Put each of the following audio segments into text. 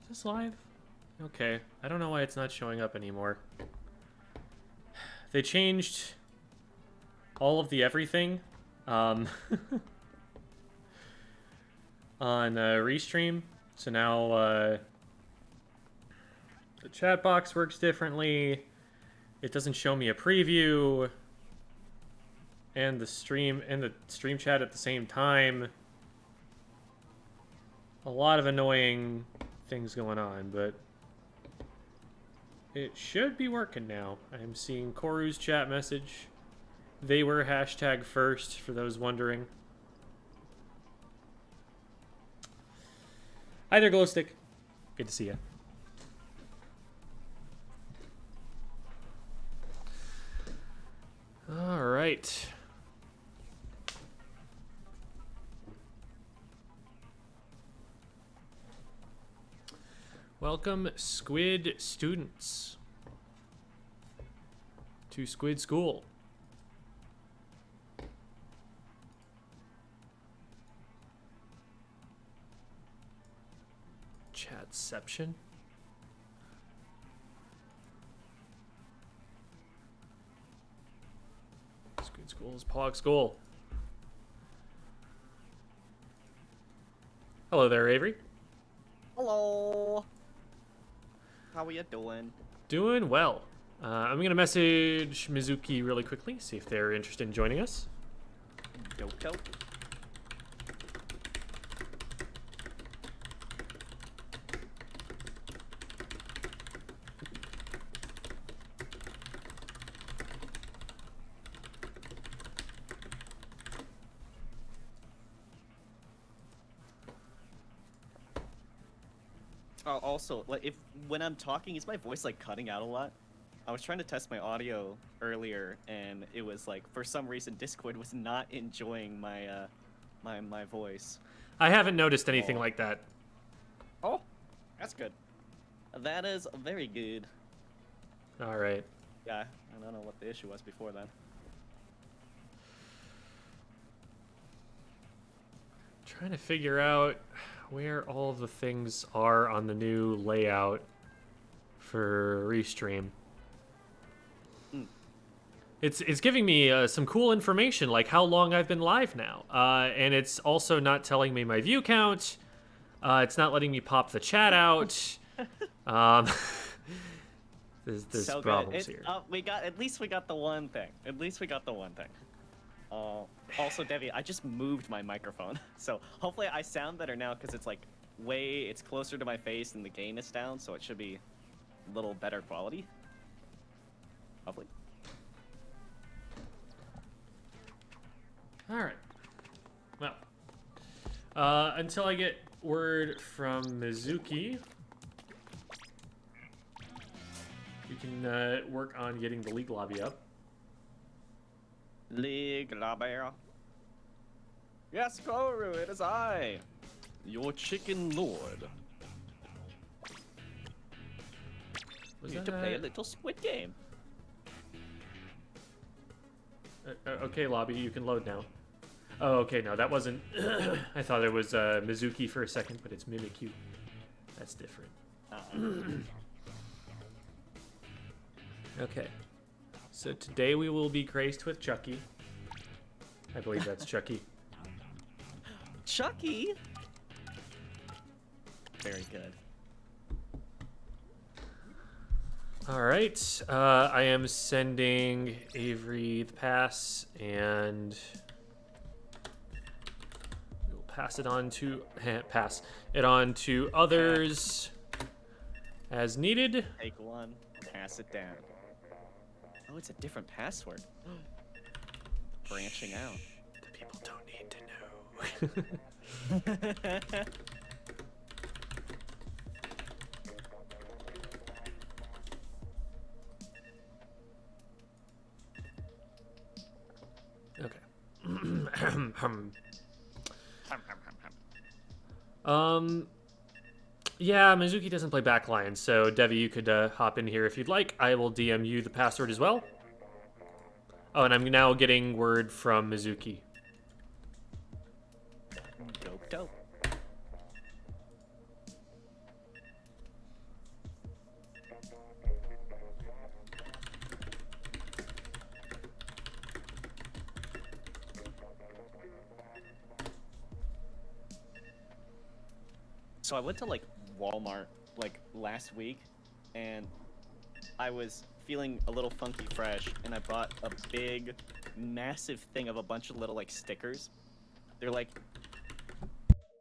this live? Okay. I don't know why it's not showing up anymore. They changed all of the everything on Restream. So now the chat box works differently. It doesn't show me a preview and the stream chat at the same time. A lot of annoying things going on, but it should be working now. I'm seeing Koru's chat message. They were hashtag first, for those wondering. Hi there, Glowstick. Good to see you. All right. Welcome, Squid students, to Squid School. Chatception. Squid School is Pog School. Hello there, Avery. Hello. How are you doing? Doing well. I'm going to message Mizukii really quickly, see if they're interested in joining us. Dope, dope. Also, like, when I'm talking, is my voice like cutting out a lot? I was trying to test my audio earlier, and it was like, for some reason, Discord was not enjoying my my voice. I haven't noticed anything like that. Oh, that's good. That is very good. All right. Yeah, I don't know what the issue was before that. Trying to figure out where all the things are on the new layout for Restream. It's giving me some cool information, like how long I've been live now. And it's also not telling me my view count. It's not letting me pop the chat out. There's So problems here. At least we got the one thing. At least we got the one thing. Also, Devi, I just moved my microphone, so hopefully I sound better now because it's like it's closer to my face and the gain is down, so it should be a little better quality. Hopefully. All right. Well, until I get word from Mizukii, we can work on getting the League lobby up. League lobby. Yes, Koru, it is I, your chicken lord. Was Need that to play a little Squid game. Okay, lobby, you can load now. Oh, okay, no, that wasn't... I thought it was Mizukii for a second, but it's Mimikyu. That's different. Okay. So today we will be graced with Chucky. I believe that's Chucky. Chucky? Very good. All right, I am sending Avery the pass, and we'll pass it on to others as needed. Take one, pass it down. Oh, it's a different password. Branching out. The people don't need to know. Yeah, Mizukii doesn't play backline, so Devi, you could hop in here if you'd like. I will DM you the password as well. Oh, and I'm now getting word from Mizukii. Dope, dope. So I went to like Walmart like last week, and I was feeling a little funky fresh, and I bought a big, massive thing of a bunch of little like stickers. They're like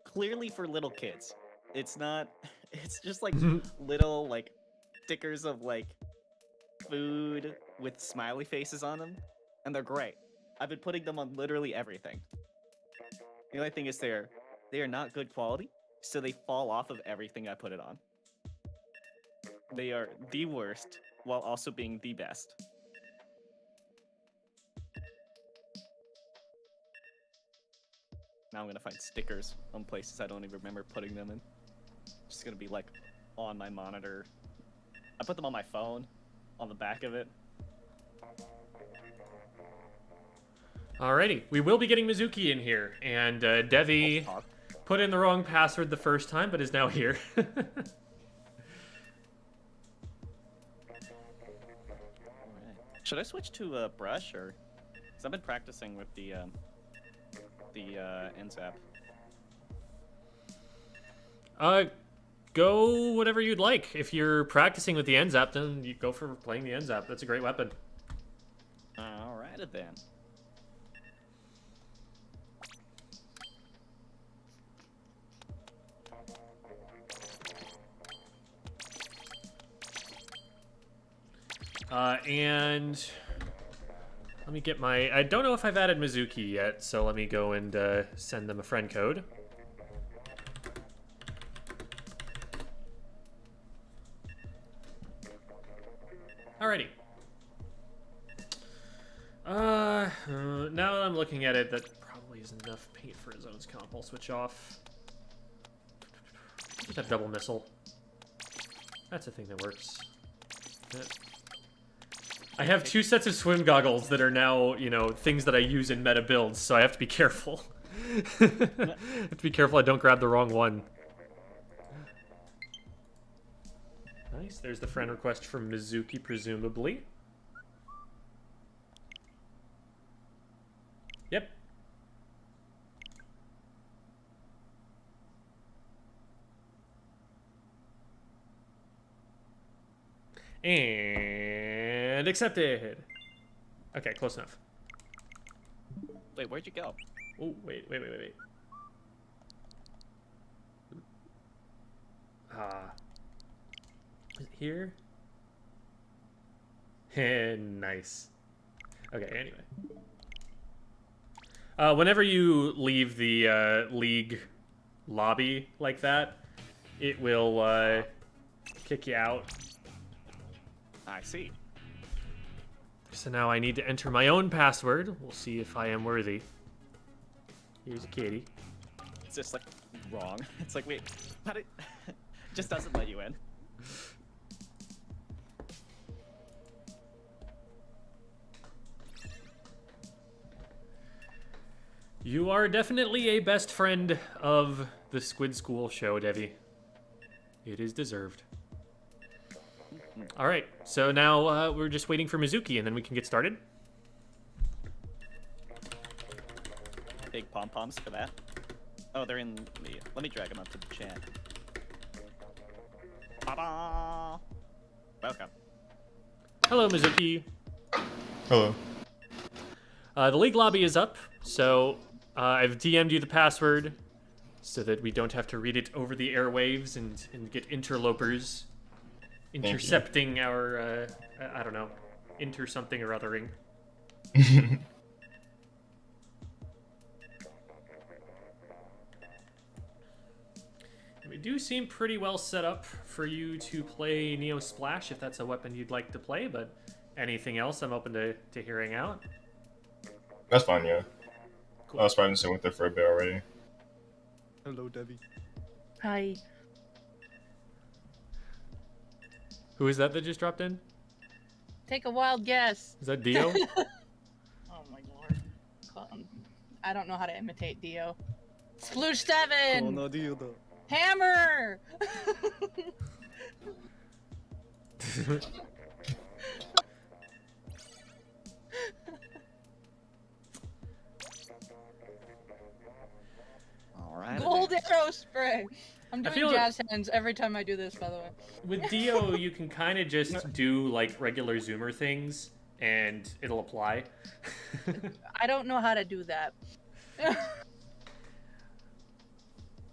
clearly for little kids. It's not. It's just like little like stickers of like food with smiley faces on them, and they're great. I've been putting them on literally everything. The only thing is they are not good quality, so they fall off of everything I put it on. They are the worst while also being the best. Now I'm gonna find stickers on places I don't even remember putting them in. Just gonna be like on my monitor. I put them on my phone, on the back of it. Alrighty, we will be getting Mizukii in here, and Devi put in the wrong password the first time, but is now here. Should I switch to a brush, or? Because I've been practicing with the NZAP. Go whatever you'd like. If you're practicing with the NZAP, then you go for playing the NZAP. That's a great weapon. Alrighty then. And let me get my... I don't know if I've added Mizukii yet, so let me go and send them a friend code. Alrighty. Now that I'm looking at it, that probably isn't enough paint for a zones comp. I'll switch off. Just have double missile. That's a thing that works. I have 2 sets of swim goggles that are now, you know, things that I use in meta builds, so I have to be careful. I have to be careful I don't grab the wrong one. Nice, there's the friend request from Mizukii, presumably. Yep. And accepted. Okay, close enough. Wait, where'd you go? Oh, wait. Is it here? Nice. Okay, anyway. Whenever you leave the league lobby like that, it will kick you out. I see. So now I need to enter my own password. We'll see if I am worthy. Here's a kitty. It's just like wrong. It's like, wait, how did... just doesn't let you in. You are definitely a best friend of the Squid School show, Devi. It is deserved. All right, so now we're just waiting for Mizukii, and then we can get started. Big pom-poms for that. Oh, they're in the... Let me drag them up to the chat. Ta-da! Welcome. Hello, Mizukii. Hello. The league lobby is up, so I've DM'd you the password so that we don't have to read it over the airwaves and get interlopers intercepting our, I don't know, something or othering. We do seem pretty well set up for you to play Neo Splash if that's a weapon you'd like to play, but anything else I'm open to hearing out. That's fine, yeah. Cool. I was practicing with it for a bit already. Hello, Debbie. Hi. Who is that just dropped in? Take a wild guess. Is that Dio? Oh my lord. I don't know how to imitate Dio. Sploosh 7! Oh, no, Dio though. Hammer! All right. Gold arrow spray! I'm I doing feel- jazz hands every time I do this, by the way. With Dio, you can kind of just do like regular zoomer things, and it'll apply. I don't know how to do that.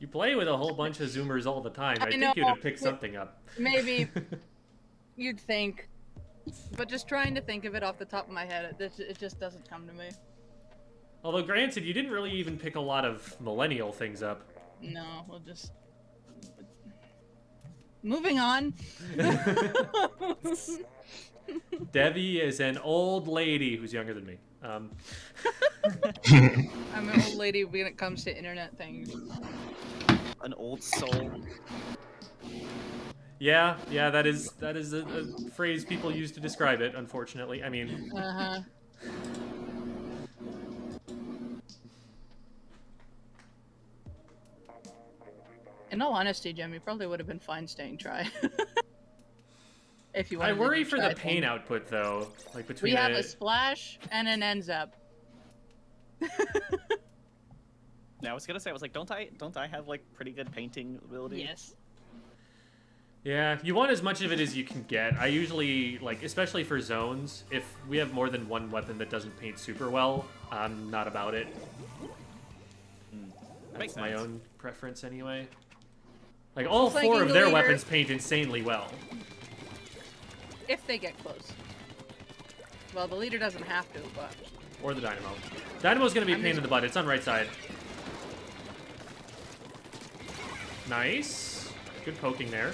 You play with a whole bunch of zoomers all the time. I think know, you'd have picked something up. Maybe you'd think, but just trying to think of it off the top of my head, it just doesn't come to me. Although, granted, you didn't really even pick a lot of millennial things up. No, we'll just... Moving on. Devi is an old lady who's younger than me. I'm an old lady when it comes to internet things. An old soul. Yeah, that is a phrase people use to describe it, unfortunately. I mean... Uh-huh. In all honesty, Jim, you probably would have been fine staying try. If you I wanted to worry do for try the pain thing. output, though. Like, between We have a splash and an ends up. Yeah, I was gonna say, I was like, don't I have like pretty good painting ability? Yes. Yeah, you want as much of it as you can get. I usually, like, especially for zones, if we have more than one weapon that doesn't paint super well, I'm not about it. That That's makes my sense. own preference, anyway. Like, all It's like four of in their the leader- weapons paint insanely well. If they get close. Well, the leader doesn't have to, but... Or the Dynamo. Dynamo's gonna be a I'm pain just- in the butt. It's on right side. Nice. Good poking there.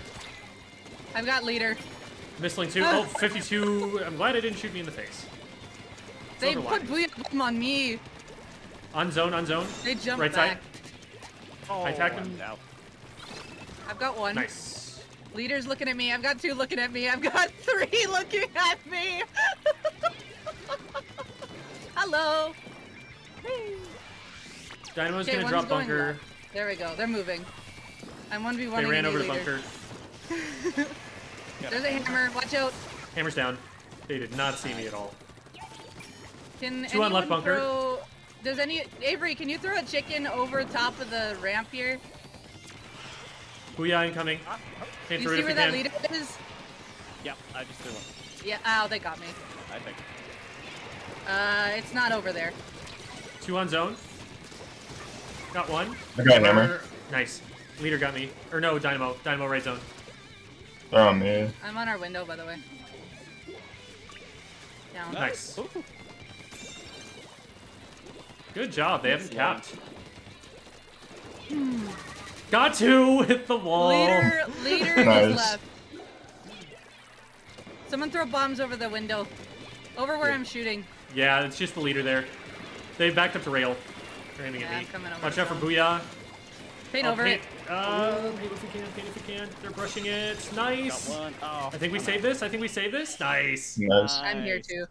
I've got leader. Missling 2. Oh, 52. I'm glad it didn't shoot me in the face. They Silver put lining. Booyah Bomb on me. On zone, on zone. They jumped Right back. side. Oh, I attacked I'm him. out. I've got one. Nice. Leader's looking at me. I've got 2 looking at me. I've got 3 looking at me. Hello. Dynamo's Okay, gonna one's drop going bunker. left. There we go. They're moving. I'm 1v1. They ran over to bunker. There's a hammer. Watch out. Hammer's down. They did not see me at all. Can 2 on left anyone bunker. throw... Does any... Avery, can you throw a chicken over top of the ramp here? Booyah incoming. Came You through see it where if that we leader can. is? Yeah, I just threw one. Yeah. Ow, they got me. I think. It's not over there. 2 on zone. Got 1. I got a hammer. Nice. Leader got me. Or no, Dynamo. Dynamo right zone. Oh man. I'm on our window, by the way. Down. Nice. Ooh. Good job. They haven't Nice capped. Got 2 hit the wall. Leader Nice. is left. Someone throw bombs over the window. Over where I'm shooting. Yeah, it's just the leader there. They backed up to rail. They're aiming Yeah, at I'm me. coming over Watch to out for them. Booyah. Paint I'll over paint- it. Paint if we can, paint if we can. They're brushing it. Nice. Got one. Oh, I think we I'm saved this. I think we saved this. Nice. Nice. I'm here Nice. too.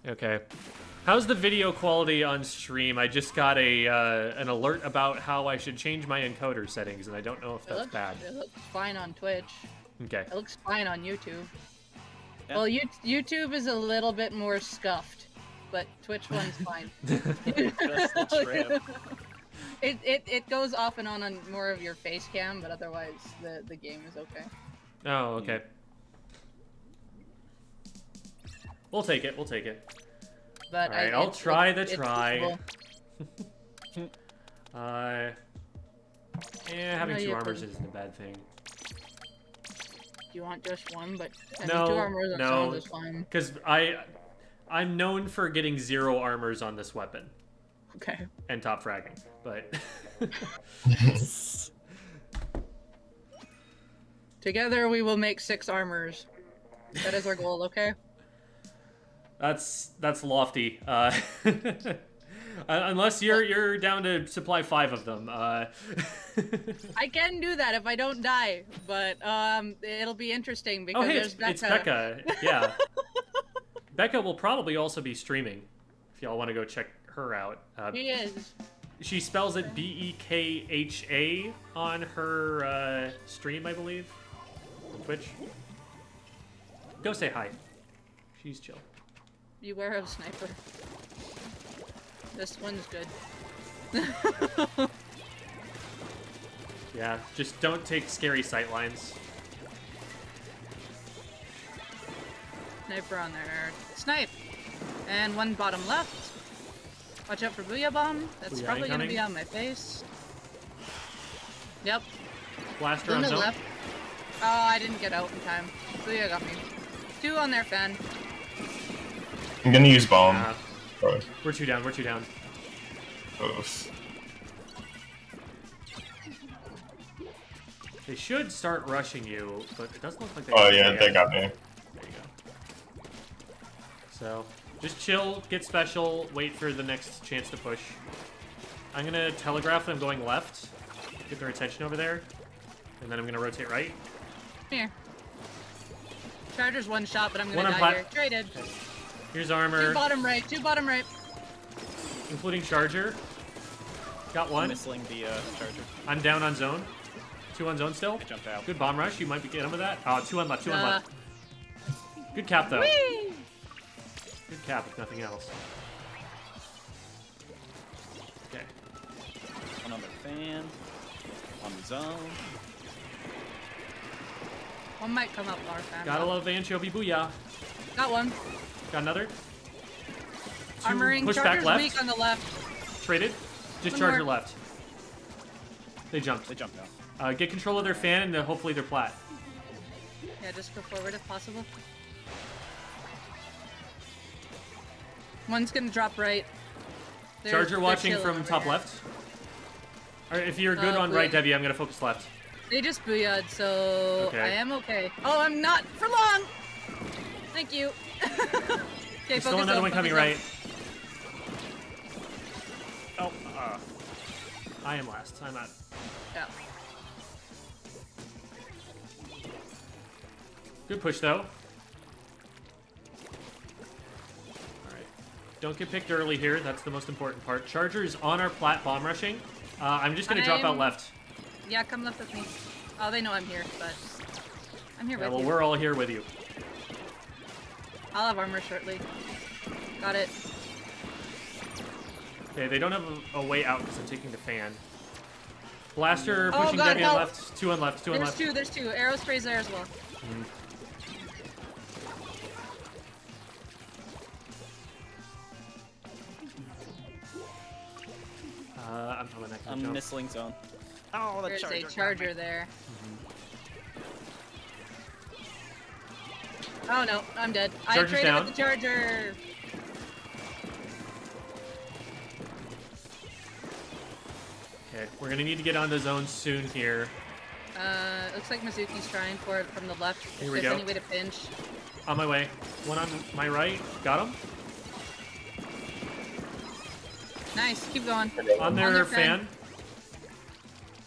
Okay. How's the video quality on stream? I just got an alert about how I should change my encoder settings, and I don't know if It that's looks, bad. it looks fine on Twitch. Okay. It looks fine on YouTube. Yeah. Well, YouTube is a little bit more scuffed, but Twitch one's fine. Just the trip. It goes off and on more of your face cam, but otherwise the game is okay. Oh, okay. We'll take it. We'll take it. But Alright, I'll try the it's try. doable. Having No, 2 you're armors good. isn't a bad thing. You want just one, but No, 2 armors on no. someone is fine. Because I'm known for getting 0 armors on this weapon. Okay. And top fragging, but... Together we will make 6 armors. That is our goal, okay? That's lofty. Unless you're down to supply 5 of them. I can do that if I don't die, but it'll be interesting Oh, because hey, there's it's Becca. Yeah. Becca will probably also be streaming. If y'all want to go check her out. She is. She spells it Bekha on her stream, I believe. On Twitch. Go say hi. She's chill. Beware of sniper. This one's good. Yeah, just don't take scary sight lines. Sniper on there. Snipe! And one bottom left. Watch out for Booyah Bomb. That's Booyah probably gonna incoming. be on my face. Yep. Blaster on Luna zone. left. Oh, I didn't get out in time. Booyah got me. 2 on their fan. I'm gonna use bomb. Oh, We're 2 down, we're 2 down. oof. They should start rushing you, but it doesn't look like they Oh are yeah, yet. they got me. There you go. So, just chill, get special, wait for the next chance to push. I'm gonna telegraph them going left, get their attention over there, and then I'm gonna rotate right. Here. Charger's one shot, but I'm One gonna on die plat- here. Traded. Here's 2 armor, bottom right. 2 bottom right. including charger. Got I'm one. missing the charger. I'm down on zone. 2 on zone still. I jumped out. Good bomb rush. You might be getting with that. 2 on left. 2 on Uh, left. Good cap though. Whee! Good cap if nothing else. Okay. One on the fan. On the zone. One might come up our fan. Gotta love anchovy booyah. Got one. Got another. 2 Armoring. push back Charger's left. weak on the left. Traded. Just One charger more. left. They jumped. They jumped out. Get control of their fan and hopefully they're plat. Yeah, just go forward if possible. One's gonna drop right. Charger watching chilling from over top here. left. Alright, if you're good on right, Booyah. Debbie, I'm gonna focus left. They just booyah'd, so Okay. I am okay. Oh, I'm not for long! Thank you. Okay, There's still focus another up, one coming focus right. up. Oh, I am last. I'm out. Yeah. Good push though. Alright. Don't get picked early here. That's the most important part. Charger is on our plat bomb rushing. I'm just gonna drop out I'm- left. Yeah, come left with me. Oh, they know I'm here, but I'm here Yeah, with well, you. we're all here with you. I'll have armor shortly. Got it. Okay, they don't have a way out because I'm taking the fan. Blaster Oh, pushing God, Debbie on help. left. 2 on left. 2 on left. There's two. Arrow sprays there as well. I'm probably not gonna I'm jump. missing zone. Oh, the There's charger. a got charger me. there. Oh no, I'm dead. I Charger's traded down. with the charger. Okay, we're gonna need to get on the zone soon here. Looks like Mizuki's trying for it from the left. If Here we there's go. any way to pinch. On my way. One on my right. Got him. Nice, keep going. On their their fan.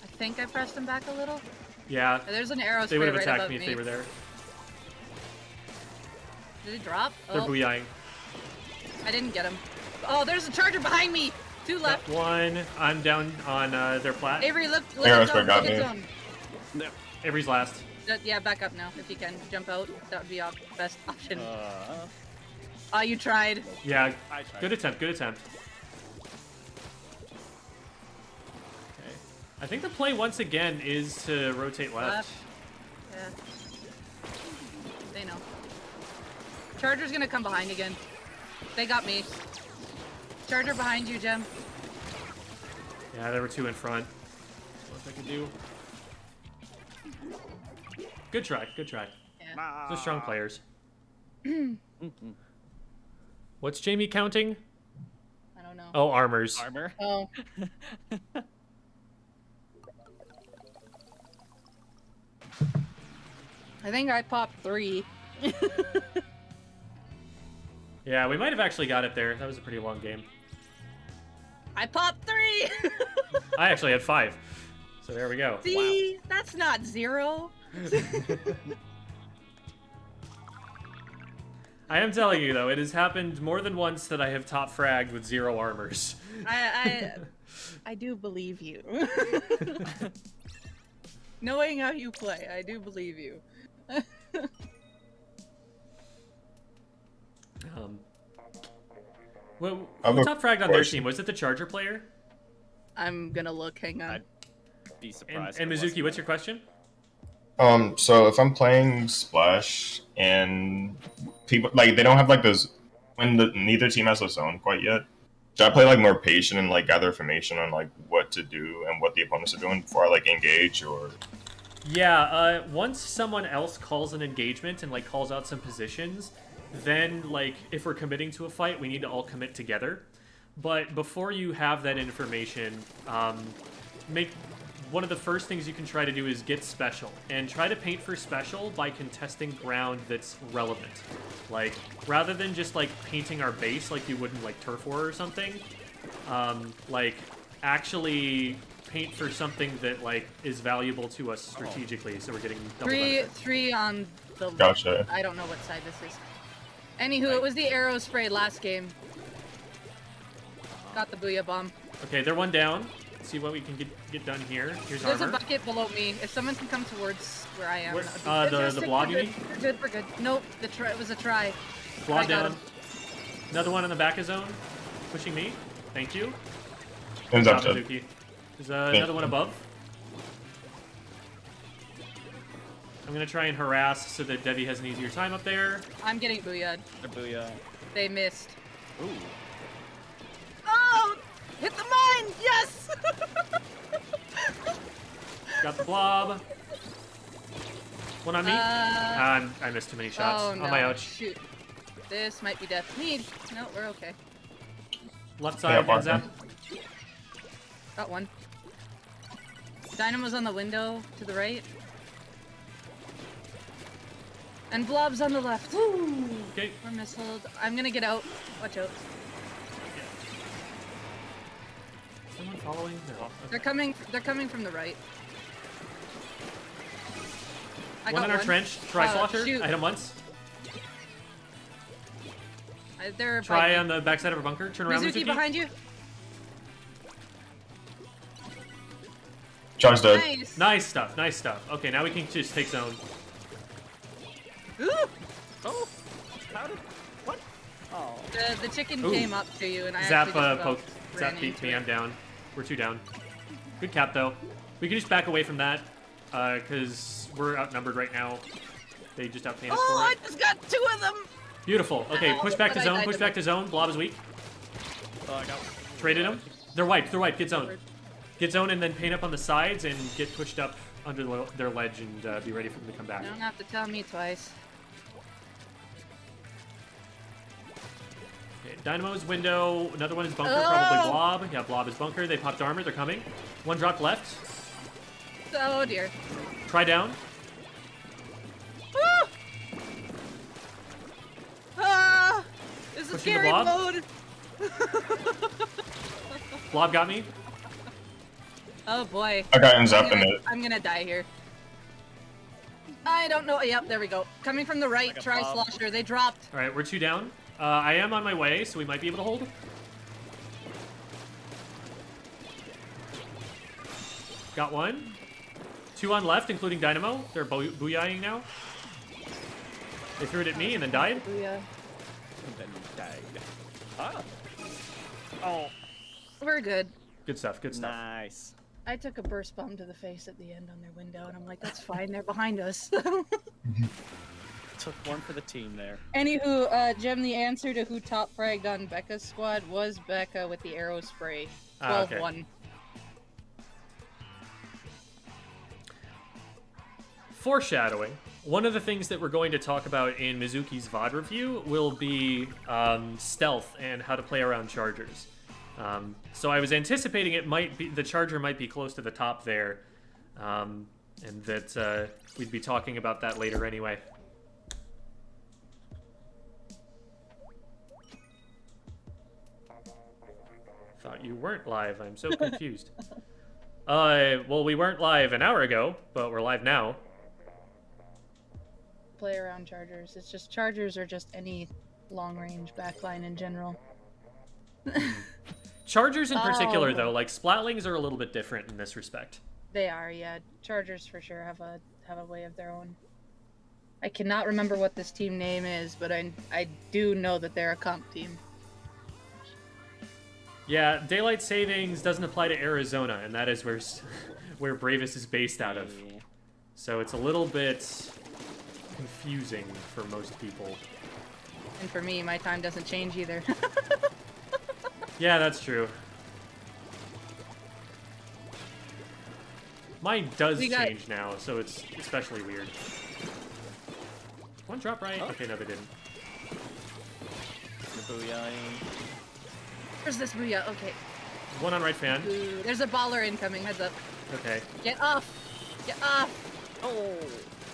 I think I pressed him back a little. Yeah, There's an arrow they spray would have right attacked above me if they were there. Did it drop? They're Oh, booyahing. I didn't get him. Oh, there's a charger behind me. 2 Got left. one. I'm down on their plat. Avery, look Arrow at spray zone. got Look at me. zone. No. Avery's last. Yeah, back up now if you can. Jump out. That would be our best option. Uh, Oh, you tried. Yeah, I tried. good attempt, good attempt. Okay. I think the play once again is to rotate left. Yeah. They know. Charger's gonna come behind again. They got me. Charger behind you, Jem. Yeah, there were 2 in front. What I could do. Good try, good try. Yeah. They're strong players. What's Jamie counting? I don't know. Oh, armors. Armor. Oh. I think I popped 3. Yeah, we might have actually got it there. That was a pretty long game. I popped 3! I actually had 5. So there we go. See? That's not 0. I am telling you though, it has happened more than once that I have top fragged with 0 armors. I do believe you. Knowing how you play, I do believe you. Well, I'm who a top fragged on their question. team? Was it the Charger player? I'm gonna look. Hang on. I'd be surprised. And if it Mizukii, wasn't what's your there. question? So if I'm playing Splash and people like they don't have like those when neither team has a zone quite yet, should I play like more patient and like gather information on like what to do and what the opponents are doing before I like engage or? Yeah, once someone else calls an engagement and like calls out some positions, then like if we're committing to a fight, we need to all commit together. But before you have that information, make one of the first things you can try to do is get special and try to paint for special by contesting ground that's relevant. Like rather than just like painting our base like you would in like turf war or something, like actually paint for something that like is valuable to us strategically, so we're getting double benefit. Three on the. Gotcha. I don't know what side this is. Anywho, it was the arrow spray last game. Got the booyah bomb. Okay, they're one down. Let's see what we can get done here. Here's There's armor. a bucket below me. If someone can come towards where I am. Where- that would be the blob, you we're mean? good. We're good. Nope. It was a try. Blob I got down. him. Another one in the back of zone, pushing me. Thank you. Ends Good up job, dead. Mizukii. There's another one above. I'm gonna try and harass so that Devi has an easier time up there. I'm getting booyah. The booyah. They missed. Ooh. Oh! Hit the mine! Yes! Got the blob. One on me. Uh, I missed too many shots. Oh no! On my ouch. Shoot. This might be death. Need. No, we're okay. Left Yeah, side, hands partner. up. Got one. Dynamo's on the window to the right. And Blob's on the left. Woo! Okay. We're missiled. I'm gonna get out. Watch out. Someone following? No. They're coming from the right. I One got in our trench. Try Oh, slosher. shoot. I hit him once. They're Try by on the backside of our bunker. Turn around, Mizuki Mizukii. behind you. Char's dead. Nice. Nice stuff. Nice stuff. Okay, now we can just take zone. Ooh! Oh. How did? What? Oh. The chicken Ooh. came up to you, and I Zap actually just about poke. ran Zap beat into me. it. I'm down. We're two down. Good cap though. We can just back away from that because we're outnumbered right now. They just outpaid us Oh, for I it. just got two of them. Beautiful. Okay, push back to But I zone. died Push to back to zone. Blob is weak. Oh, I got. Traded him. They're wiped. They're wiped. Get zone. Get zone and then paint up on the sides and get pushed up under their ledge and be ready for them to come back. You don't have to tell me twice. Okay, Dynamo's window. Another one is bunker. Oh! Probably Blob. Yeah, Blob is bunker. They popped armor. They're coming. One dropped left. Oh dear. Try down. Ah! Ah! This is Pushing the scary blob. mode. Blob got me. Oh boy. I got ends up in it. I'm gonna die here. I don't know. Yep, there we go. Coming from the right, Like a try blob. slosher. They dropped. All right, we're two down. I am on my way, so we might be able to hold. Got one. Two on left, including Dynamo. They're booyahing now. They threw it at me and then died. Booyah. And then died. Ah. Oh. We're good. Good stuff, good stuff. Nice. I took a burst bomb to the face at the end on their window, and I'm like, that's fine. They're behind us. Took one for the team there. Anywho, Jim, the answer to who top fragged on Becca's squad was Becca with the arrow spray. 12-1. Okay. Foreshadowing. One of the things that we're going to talk about in Mizuki's VOD review will be stealth and how to play around chargers. So I was anticipating the charger might be close to the top there, and that we'd be talking about that later anyway. Thought you weren't live. I'm so confused. Well, we weren't live an hour ago, but we're live now. Play around chargers. It's just chargers are just any long-range backline in general. Chargers in particular, Oh. though, like Splatlings are a little bit different in this respect. They are, yeah. Chargers for sure have a way of their own. I cannot remember what this team name is, but I do know that they're a comp team. Yeah, daylight savings doesn't apply to Arizona, and that is where Bravus is based out of. Yeah. So it's a little bit confusing for most people. And for me, my time doesn't change either. Yeah, that's true. Mine does change now, so it's especially weird. One drop right? Oh. Okay, no, they didn't. The booyah. Where's this booyah? Okay. One on right fan. Ooh, there's a baller incoming. Heads up. Okay. Get off. Get off. Oh.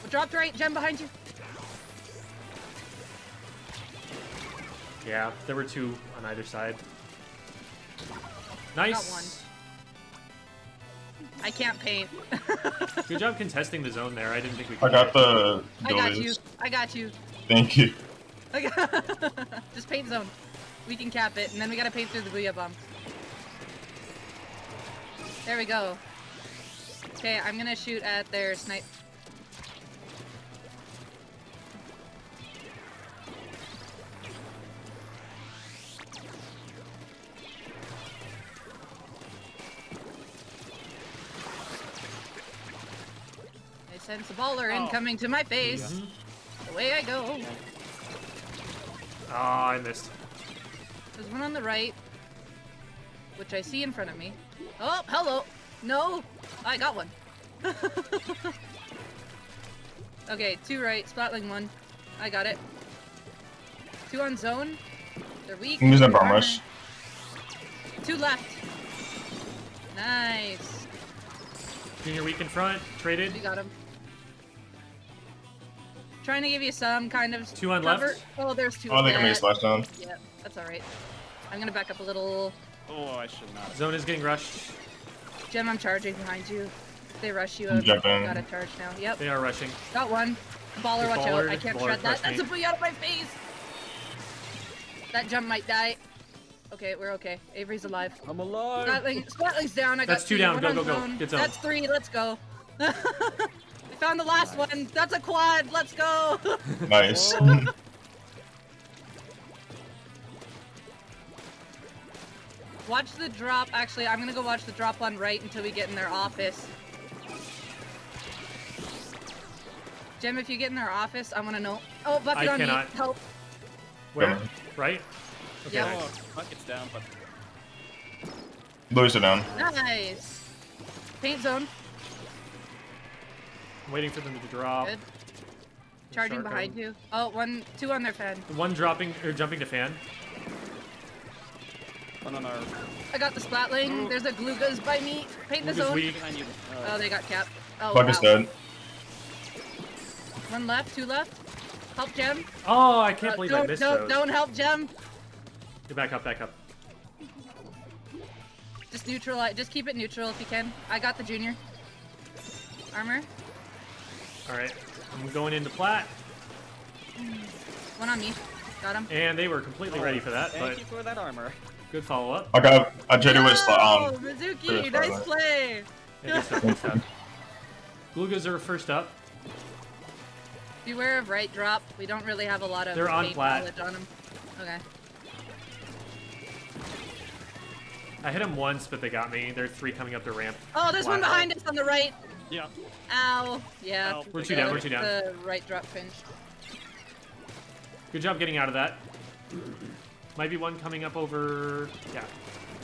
Dropped right. Gem behind you. Yeah, there were two on either side. Nice. Got one. I can't paint. Good job contesting the zone there. I didn't think we I could. got the I got you. Goliaths. I got you. Thank you. I got just paint zone. We can cap it, and then we gotta paint through the booyah bomb. There we go. Okay, I'm gonna shoot at their snipe. I sense a baller incoming to my face. Away I go. Ah, I missed. There's one on the right, which I see in front of me. Oh, hello. No, I got one. Okay, two right, splatling one. I got it. Two on zone. They're weak. Use that bomb Armor. rush. Two left. Nice. Junior weak in front. Traded. We got him. Trying to give you some kind of Two on cover. left. Oh, there's two. Oh, they got me a Yeah, splash down. yeah, that's all right. I'm gonna back up a little. Oh, I should not. Zone is getting rushed. Gem, I'm charging behind you. If they rush you, I'm I've jumping. got to charge now. Yep, They are rushing. got one. Baller, Good watch baller. out. I can't Baller shred that. crushed That's me. a booyah out of my face. That jump might die. Okay, we're okay. Avery's alive. I'm alive. Splatling's down. I got That's two down. One Go, on go, go. zone. Get zone. That's three. Let's go. I found the last one. That's a quad. Let's go. Nice. Watch the drop. Actually, I'm gonna go watch the drop on right until we get in their office. Jim, if you get in their office, I want to know. Oh, bucket I on cannot. me. Help. Where? Come on. Right? Okay, Yeah. nice. Oh, bucket's down, but Blues are down. Nice. Paint zone. I'm waiting for them to drop. Good. Charging Shark behind on. you. Oh, two on their fan. One dropping or jumping to fan. one on our I got the splatling. There's a Glugaz by me. Paint the Glugaz zone. weak. behind you. Oh, they got capped. Oh, Bucket's wow. dead. One left, two left. Help Gem. Oh, I can't believe I missed those. Don't help Gem. Get back up, back up. Just neutralize. Just keep it neutral if you can. I got the junior. Armor. Alright. I'm going into plat. One on me. Got him. And they were completely ready for that, Thank but you for that armor. good follow up. I traded with Oh, for Mizukii, the nice spotlight. play. Yeah, good stuff, good stuff. Glugaz are first up. Beware of right drop. We don't really have a lot of They're on paint flat. knowledge on them. Okay. I hit them once, but they got me. There are three coming up the ramp. Oh, there's one Flat. behind us on the right. Yeah. Ow. Yeah. Ow. We're two down, we're two down. The right drop finished. Good job getting out of that. Might be one coming up over... Yeah.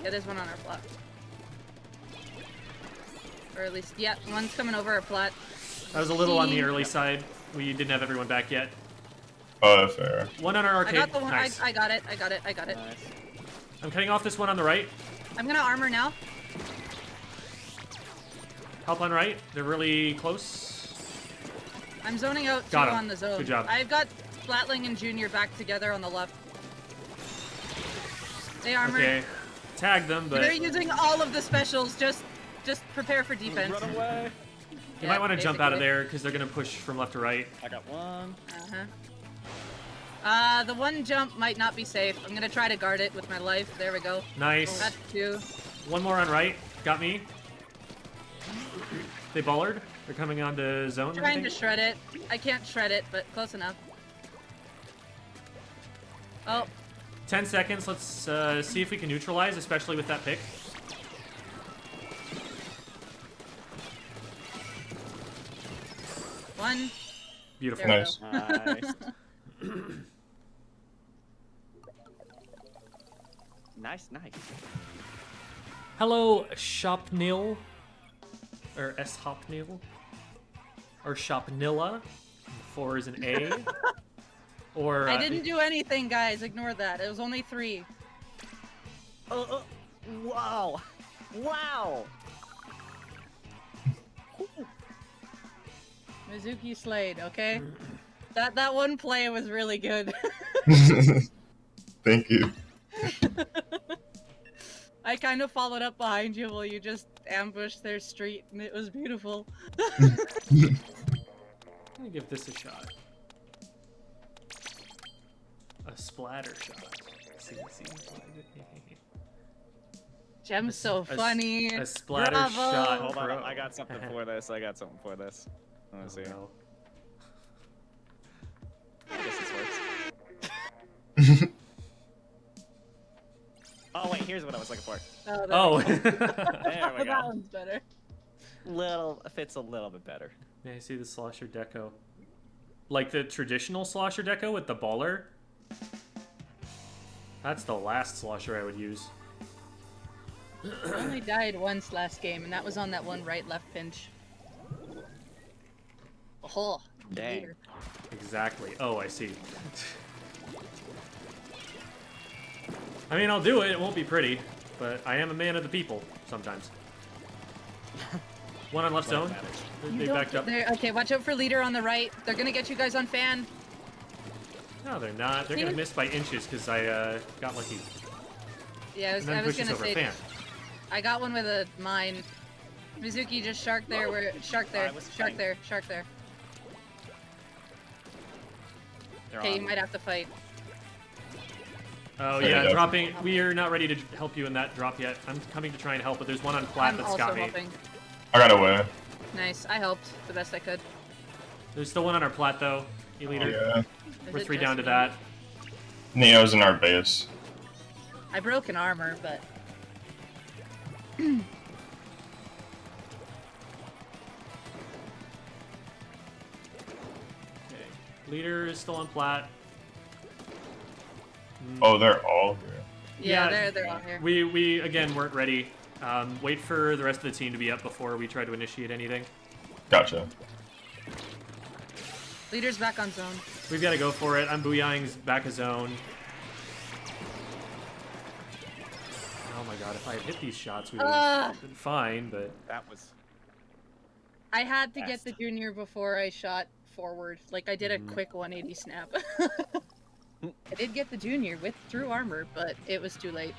Yeah, there's one on our flat. Or at least, yeah, one's coming over our flat. That was a little on the early side. We didn't have everyone back yet. Oh, fair. One on our I arcade. got the one. Nice. I got it. I got it. I got it. Nice. I'm cutting off this one on the right. I'm gonna armor now. Help on right. They're really close. I'm zoning out two Got him. on the zone. Good job. I've got Flatling and Junior back together on the left. They armor. Okay. Tag them, but They're you using all of the specials. Just prepare for defense. Run away. Yeah, might want to jump out of basically. there because they're going to push from left to right. I got one. The one jump might not be safe. I'm gonna try to guard it with my life. There we go. Nice. That's two. One more on right. Got me. They bollard. They're coming on to zone. I Trying to think. shred it. I can't shred it, but close enough. Oh, 10 seconds. Let's see if we can neutralize, especially with that pick. One. Beautiful. There we Nice. Nice. Nice, nice. Hello, Shopnil. Or S-Hopnil. Or Shopnilla. 4 is an A. Or I didn't do anything, guys. Ignore that. It was only 3. Wow. Wow. Mizukii slayed, okay? That one play was really good. Thank you. I kind of followed up behind you while you just ambushed their street, and it was beautiful. I'm gonna give this a shot. A splatter shot. See. Gem's so funny. A splatter Bravo. shot. Hold on, pro. I got something for this. I got something for this. Let me see. No. I guess this works. Oh wait, here's what I was looking for. Oh. There we that go. one's better. Fits a little bit better. Yeah, I see the slosher deco. Like the traditional slosher deco with the baller. That's the last slosher I would use. I only died once last game, and that was on that one right-left pinch. Oh, Dang. leader. Exactly. Oh, I see. I mean, I'll do it. It won't be pretty, but I am a man of the people sometimes. One on left When it zone. matters. They backed up. Okay, watch out for leader on the right. They're gonna get you guys on fan. No, they're not. They're gonna miss by inches because I got lucky. Yeah, And then I was pushes gonna over say. fan. I got one with a mine. Mizukii just shark there. Shark there. I was Shark fine. there. Shark there. They're Okay, you on. might have to fight. Oh There yeah, you go. dropping. We are not ready to help you in that drop yet. I'm coming to try and help, but there's one on flat I'm that's also got me. helping. I got away. Nice. I helped the best I could. There's still one on our plat though. You leader. Yeah. Is We're it 3 just down to me? that. Neo's in our base. I broke an armor, but Okay. Leader is still on plat. Oh, they're all here. yeah, they're all here. We again weren't ready. Wait for the rest of the team to be up before we try to initiate anything. Gotcha. Leader's back on zone. We've got to go for it. I'm booyahing's back a zone. Oh my god, if I had hit these shots, we would have been fine, but... That was. I had to get Fast. the junior before I shot forward. Like, I did a quick 180 snap. I did get the junior with through armor, but it was too late.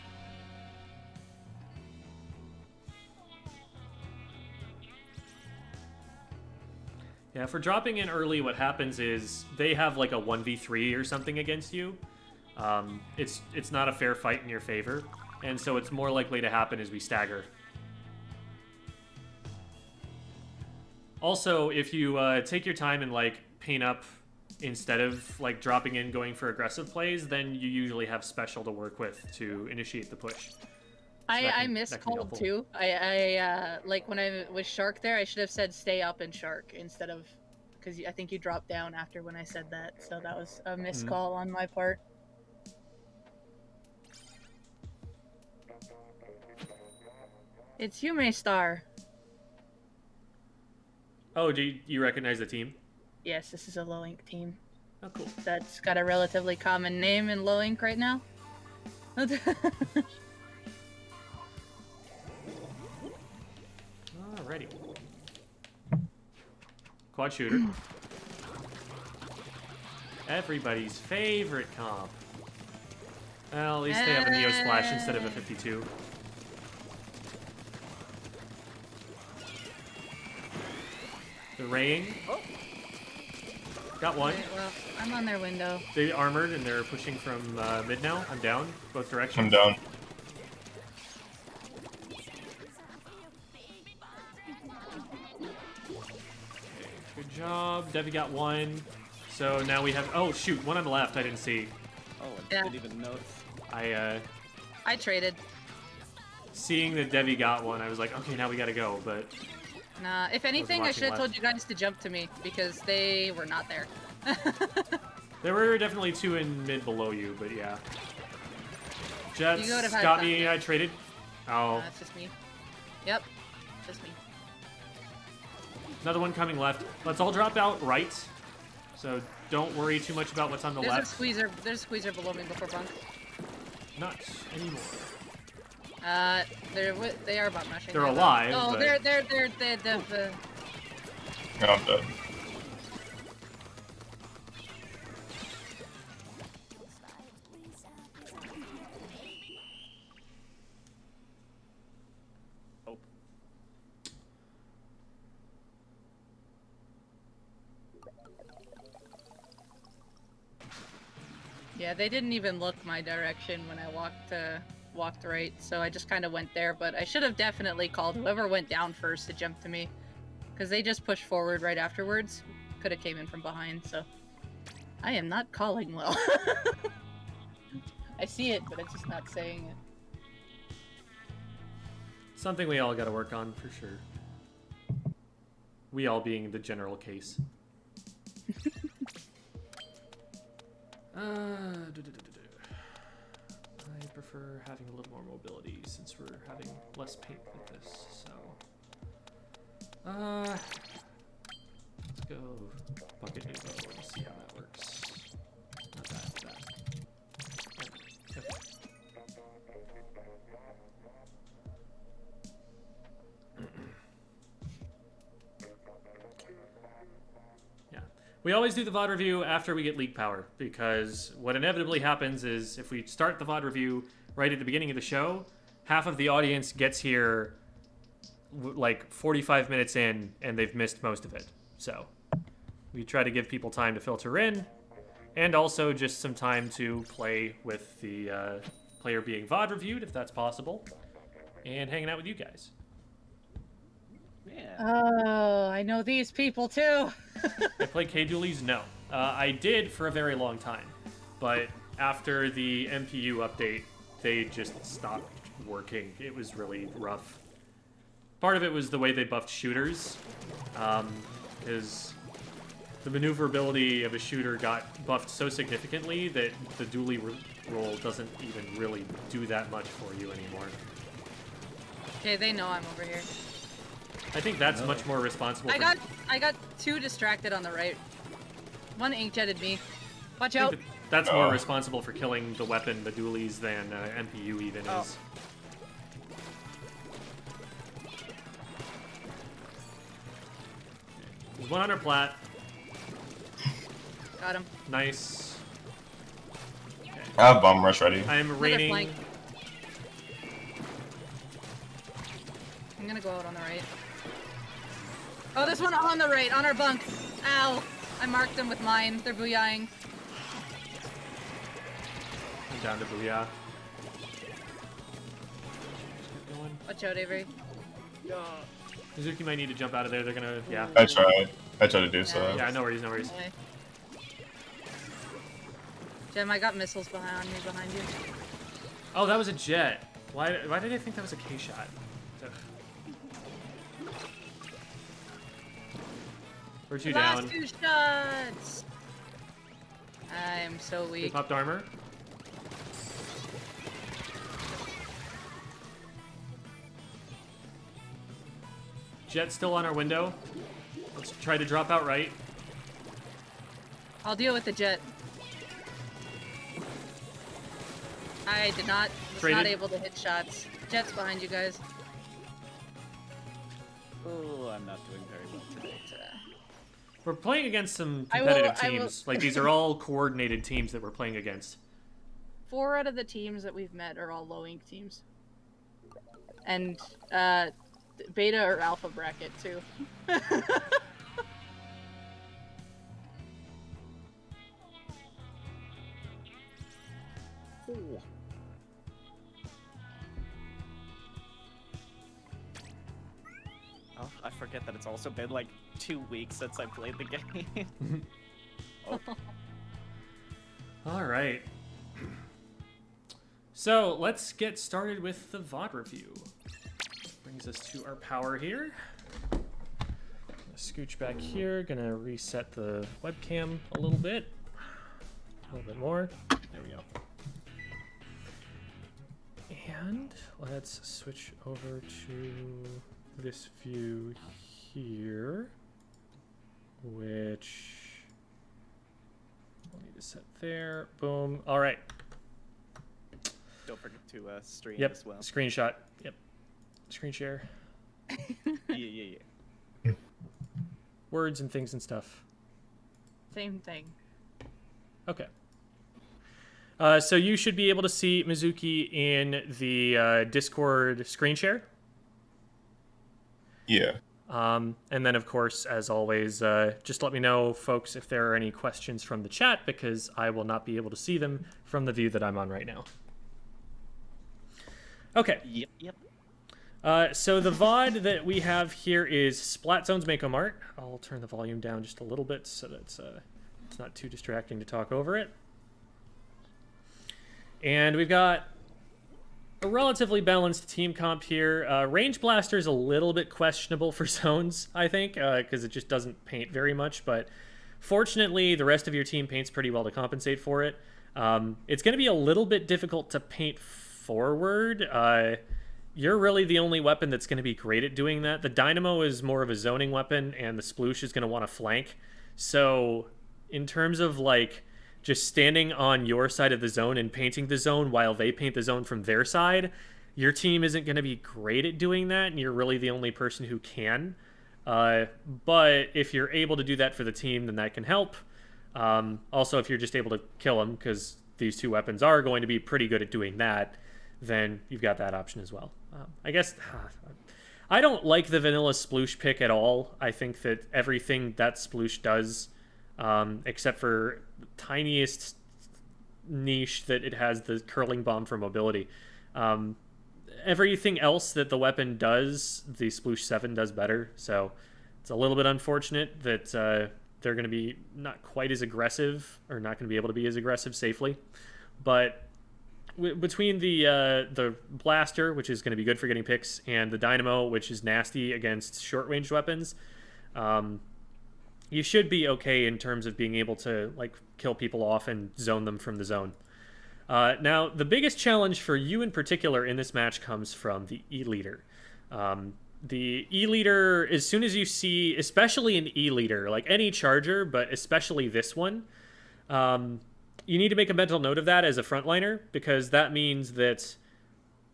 Yeah, for dropping in early, what happens is they have like a 1v3 or something against you. It's not a fair fight in your favor, and so it's more likely to happen as we stagger. Also, if you take your time and like paint up instead of like dropping in going for aggressive plays, then you usually have special to work with to initiate the push. that I can- missed that can be cold helpful. too. I like when I was shark there, I should have said stay up and shark instead of, because I think you dropped down after when I said that. So that was a missed call on my part. It's Yume Star. Oh, do you recognize the team? Yes, this is a low ink team. Oh, cool. That's got a relatively common name in low ink right now. Alrighty. Quad shooter. Everybody's favorite comp. Well, at least they have a Neo Splash instead of a 52. The raying. Got one. Okay, well, I'm on their window. They armored and they're pushing from mid now. I'm down, both directions. I'm down. Good job. Devi got one. So now we have. Oh shoot, one on the left. I didn't see. Oh, I Yeah. didn't even notice. I traded. Seeing that Devi got one, I was like, okay, now we gotta go, but Nah, if anything, I watching should have told left. you guys to jump to me because they were not there. there were definitely two in mid below you, but yeah. Jets You would've had got something. me, I traded. Oh, It's just me. Yep, just me. another one coming left. Let's all drop out right, so don't worry too much about what's on the There's a left. squeezer. There's a squeezer below me before bunk. Not anymore. They are about mushing. They're alive, Oh, but- they're No, I'm dead. Oh. Yeah, they didn't even look my direction when I walked right, so I just kind of went there. But I should have definitely called whoever went down first to jump to me, because they just pushed forward right afterwards. Could have came in from behind, so I am not calling well. I see it, but I'm just not saying it. Something we all gotta work on for sure. We all being the general case. I prefer having a little more mobility since we're having less paint with this, so. Let's go bucket Nuvo and see how that works. Not bad. Okay. Yeah. We always do the VOD review after we get leak power, because what inevitably happens is if we start the VOD review right at the beginning of the show, half of the audience gets here like 45 minutes in and they've missed most of it. So we try to give people time to filter in, and also just some time to play with the player being VOD reviewed, if that's possible, and hanging out with you guys. Yeah. Oh, I know these people too. I play K-Doolies? No. I did for a very long time, but after the MPU update, they just stopped working. It was really rough. Part of it was the way they buffed shooters, is the maneuverability of a shooter got buffed so significantly that the dually roll doesn't even really do that much for you anymore. Okay, they know I'm over here. I think that's much more responsible. I got too distracted on the right. One inkjetted me. Watch I out. think that's more responsible for killing the weapon, the dualies, than MPU even is. There's one on our plat. Got him. Nice. I have bomb rush ready. I'm Another raining. flank. I'm gonna go out on the right. Oh, there's one on the right, on our bunk. Ow. I marked them with mine. They're booyahing. I'm down to Booyah. Keep going. Watch out, Avery. Mizukii might need to jump out of there. They're gonna, yeah. I tried to do so. Yeah, no worries, no worries. Okay. Jem, I got missiles behind you. Oh, that was a jet. Why did I think that was a K shot? Ugh. We're two Last down. 2 shots. I'm so They weak. popped armor. Jet still on our window. Let's try to drop out right. I'll deal with the jet. I was not Traded. able to hit shots. Jet's behind you guys. Oh, I'm not doing very well today. We're playing against some I will- competitive I will- teams. Like, these are all coordinated teams that we're playing against. 4 out of the teams that we've met are all low ink teams. And beta or alpha bracket too. Ooh. Oh, I forget that it's also been like 2 weeks since I played the game. All right. So let's get started with the VOD review. Brings us to our power here. Scooch back here, gonna reset the webcam a little bit more. There we go. And let's switch over to this view here, which I'll need to set there. Boom. All right. Don't forget to stream Yep. as well. Screenshot. Yep. Screen share. Yeah. Words and things and stuff. Same thing. Okay. So you should be able to see Mizukii in the Discord screen share. Yeah. And then, of course, as always, just let me know, folks, if there are any questions from the chat, because I will not be able to see them from the view that I'm on right now. Okay. Yep. So the VOD that we have here is Splat Zone's Mako Mart. I'll turn the volume down just a little bit so that it's not too distracting to talk over it. And we've got a relatively balanced team comp here. Range Blaster is a little bit questionable for zones, I think, because it just doesn't paint very much. But fortunately, the rest of your team paints pretty well to compensate for it. It's going to be a little bit difficult to paint forward. You're really the only weapon that's going to be great at doing that. The Dynamo is more of a zoning weapon, and the Sploosh is going to want to flank. So in terms of, like, just standing on your side of the zone and painting the zone while they paint the zone from their side, your team isn't going to be great at doing that, and you're really the only person who can. But if you're able to do that for the team, then that can help. Also, if you're just able to kill them, because these two weapons are going to be pretty good at doing that, then you've got that option as well. I guess I don't like the vanilla Sploosh pick at all. I think that everything that Sploosh does, except for the tiniest niche that it has, the curling bomb for mobility, everything else that the weapon does, the Sploosh 7 does better. So it's a little bit unfortunate that they're going to be not quite as aggressive, or not going to be able to be as aggressive safely. But between the Blaster, which is going to be good for getting picks, and the Dynamo, which is nasty against short-ranged weapons, you should be okay in terms of being able to, like, kill people off and zone them from the zone. Now, the biggest challenge for you in particular in this match comes from the E-Leader. The E-Leader, as soon as you see, especially an E-Leader, like any charger, but especially this one, you need to make a mental note of that as a frontliner, because that means that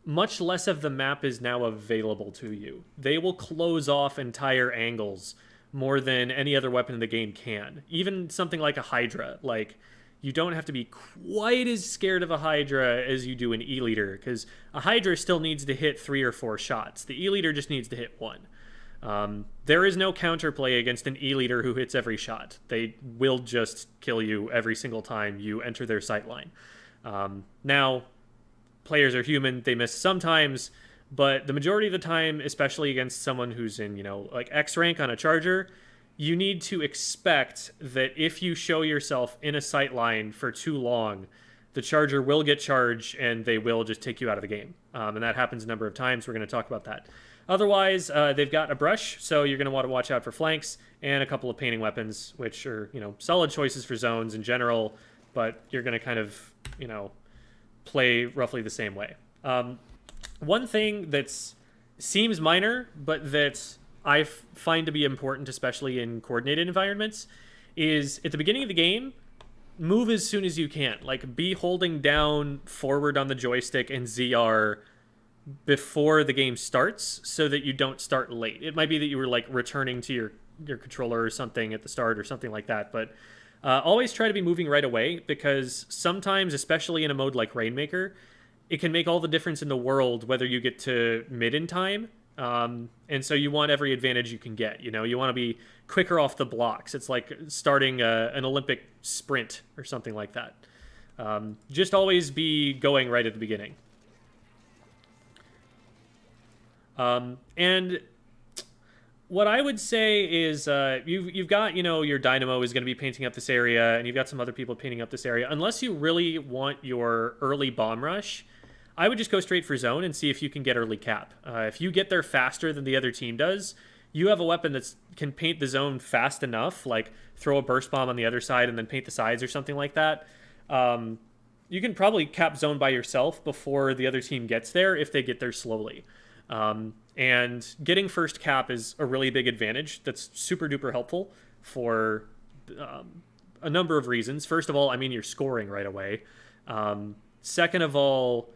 much less of the map is now available to you. They will close off entire angles more than any other weapon in the game can. Even something like a Hydra. Like, you don't have to be quite as scared of a Hydra as you do an E-Leader, because a Hydra still needs to hit 3 or 4 shots. The E-Leader just needs to hit 1. There is no counterplay against an E-Leader who hits every shot. They will just kill you every single time you enter their sight line. Now, players are human. They miss sometimes, but the majority of the time, especially against someone who's in, like X rank on a charger, you need to expect that if you show yourself in a sight line for too long, the charger will get charged and they will just take you out of the game. And that happens a number of times. We're going to talk about that. Otherwise, they've got a brush, so you're going to want to watch out for flanks, and a couple of painting weapons, which are, solid choices for zones in general, but you're going to kind of, play roughly the same way. One thing that seems minor, but that I find to be important, especially in coordinated environments, is at the beginning of the game, move as soon as you can. Like, be holding down forward on the joystick and ZR before the game starts, so that you don't start late. It might be that you were, like, returning to your controller or something at the start or something like that, but always try to be moving right away, because sometimes, especially in a mode like Rainmaker, it can make all the difference in the world whether you get to mid in time. And so you want every advantage you can get. You want to be quicker off the blocks. It's like starting an Olympic sprint or something like that. Just always be going right at the beginning. And what I would say is you've got, your Dynamo is going to be painting up this area, and you've got some other people painting up this area. Unless you really want your early bomb rush, I would just go straight for zone and see if you can get early cap. If you get there faster than the other team does, you have a weapon that can paint the zone fast enough, like throw a burst bomb on the other side and then paint the sides or something like that. You can probably cap zone by yourself before the other team gets there if they get there slowly. And getting first cap is a really big advantage that's super duper helpful for a number of reasons. First of all, I mean, you're scoring right away. Second of all,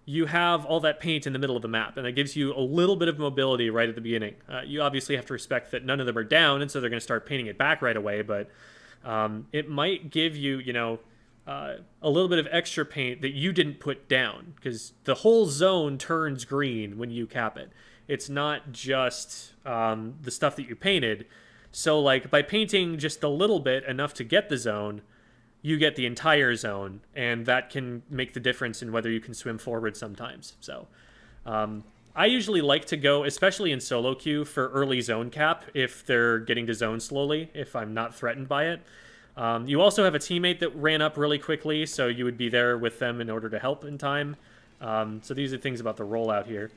you have all that paint in the middle of the map, and that gives you a little bit of mobility right at the beginning. You obviously have to respect that none of them are down, and so they're going to start painting it back right away, but it might give you, a little bit of extra paint that you didn't put down, because the whole zone turns green when you cap it. It's not just the stuff that you painted. So, like, by painting just a little bit, enough to get the zone, you get the entire zone, and that can make the difference in whether you can swim forward sometimes. So, I usually like to go, especially in solo queue, for early zone cap if they're getting to zone slowly, if I'm not threatened by it. You also have a teammate that ran up really quickly, so you would be there with them in order to help in time. So these are things about the rollout here.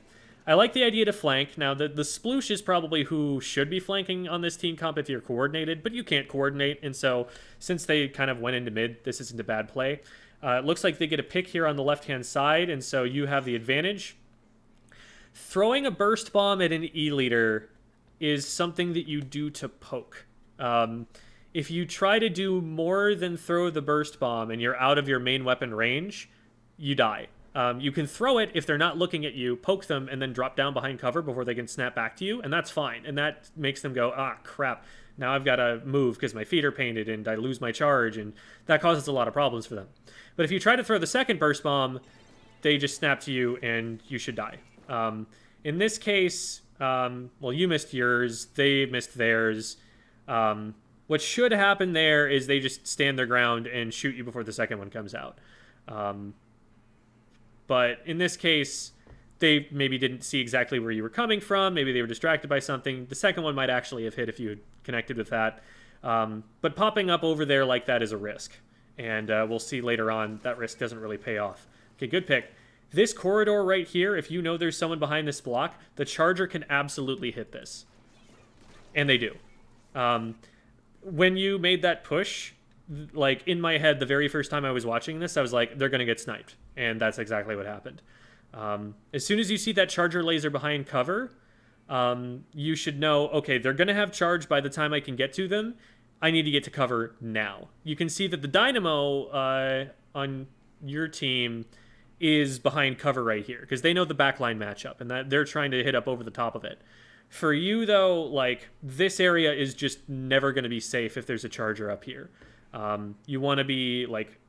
I like the idea to flank. Now, the sploosh is probably who should be flanking on this team comp if you're coordinated, but you can't coordinate, and so since they kind of went into mid, this isn't a bad play. It looks like they get a pick here on the left-hand side, and so you have the advantage. Throwing a burst bomb at an E-leader is something that you do to poke. If you try to do more than throw the burst bomb and you're out of your main weapon range, you die. You can throw it if they're not looking at you, poke them, and then drop down behind cover before they can snap back to you, and that's fine. And that makes them go, ah, crap, now I've got to move because my feet are painted and I lose my charge, and that causes a lot of problems for them. But if you try to throw the second burst bomb, they just snap to you and you should die. In this case, well, you missed yours, they missed theirs. What should happen there is they just stand their ground and shoot you before the second one comes out. But in this case, they maybe didn't see exactly where you were coming from. Maybe they were distracted by something. The second one might actually have hit if you had connected with that. But popping up over there like that is a risk. And we'll see later on that risk doesn't really pay off. Okay, good pick. This corridor right here, if you know there's someone behind this block, the charger can absolutely hit this. And they do. When you made that push, like, in my head, the very first time I was watching this, I was like, they're going to get sniped. And that's exactly what happened. As soon as you see that charger laser behind cover, you should know, okay, they're going to have charge by the time I can get to them. I need to get to cover now. You can see that the dynamo on your team is behind cover right here, because they know the backline matchup, and that they're trying to hit up over the top of it. For you, though, like, this area is just never going to be safe if there's a charger up here. You want to be, like,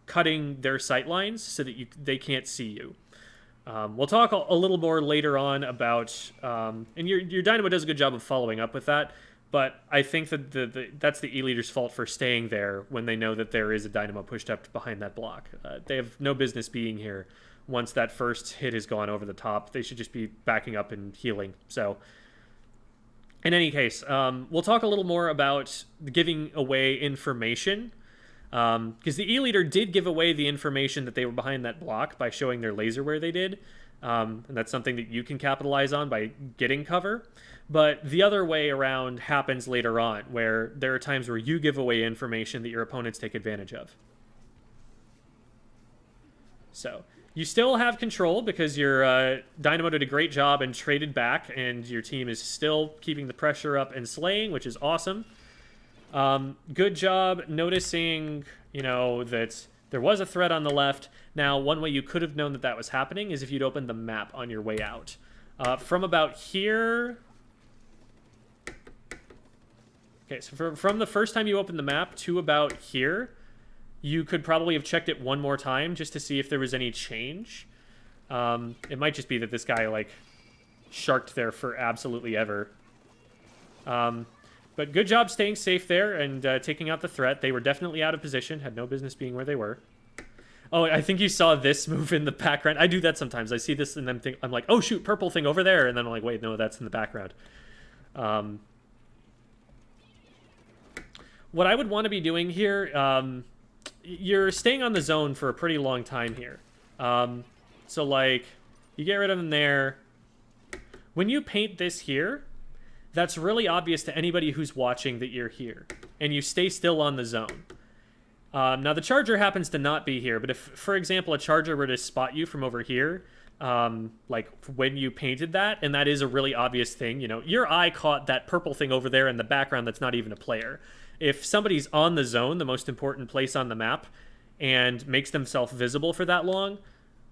cutting their sight lines so that they can't see you. We'll talk a little more later on about, and your Dynamo does a good job of following up with that, but I think that that's the E-leader's fault for staying there when they know that there is a Dynamo pushed up behind that block. They have no business being here once that first hit has gone over the top. They should just be backing up and healing. So, in any case, we'll talk a little more about giving away information, because the E-leader did give away the information that they were behind that block by showing their laser where they did, and that's something that you can capitalize on by getting cover. But the other way around happens later on, where there are times where you give away information that your opponents take advantage of. So, you still have control because your Dynamo did a great job and traded back, and your team is still keeping the pressure up and slaying, which is awesome. Good job noticing, that there was a threat on the left. Now, one way you could have known that that was happening is if you'd opened the map on your way out. From about here... Okay, so from the first time you opened the map to about here, you could probably have checked it one more time just to see if there was any change. It might just be that this guy, like, sharked there for absolutely ever. But good job staying safe there and taking out the threat. They were definitely out of position, had no business being where they were. Oh, I think you saw this move in the background. I do that sometimes. I see this and then I'm like, oh shoot, purple thing over there. And then I'm like, wait, no, that's in the background. What I would want to be doing here, you're staying on the zone for a pretty long time here. So, like, you get rid of them there. When you paint this here, that's really obvious to anybody who's watching that you're here. And you stay still on the zone. Now, the charger happens to not be here, but if, for example, a charger were to spot you from over here, like when you painted that, and that is a really obvious thing, you know, your eye caught that purple thing over there in the background that's not even a player. If somebody's on the zone, the most important place on the map, and makes themselves visible for that long,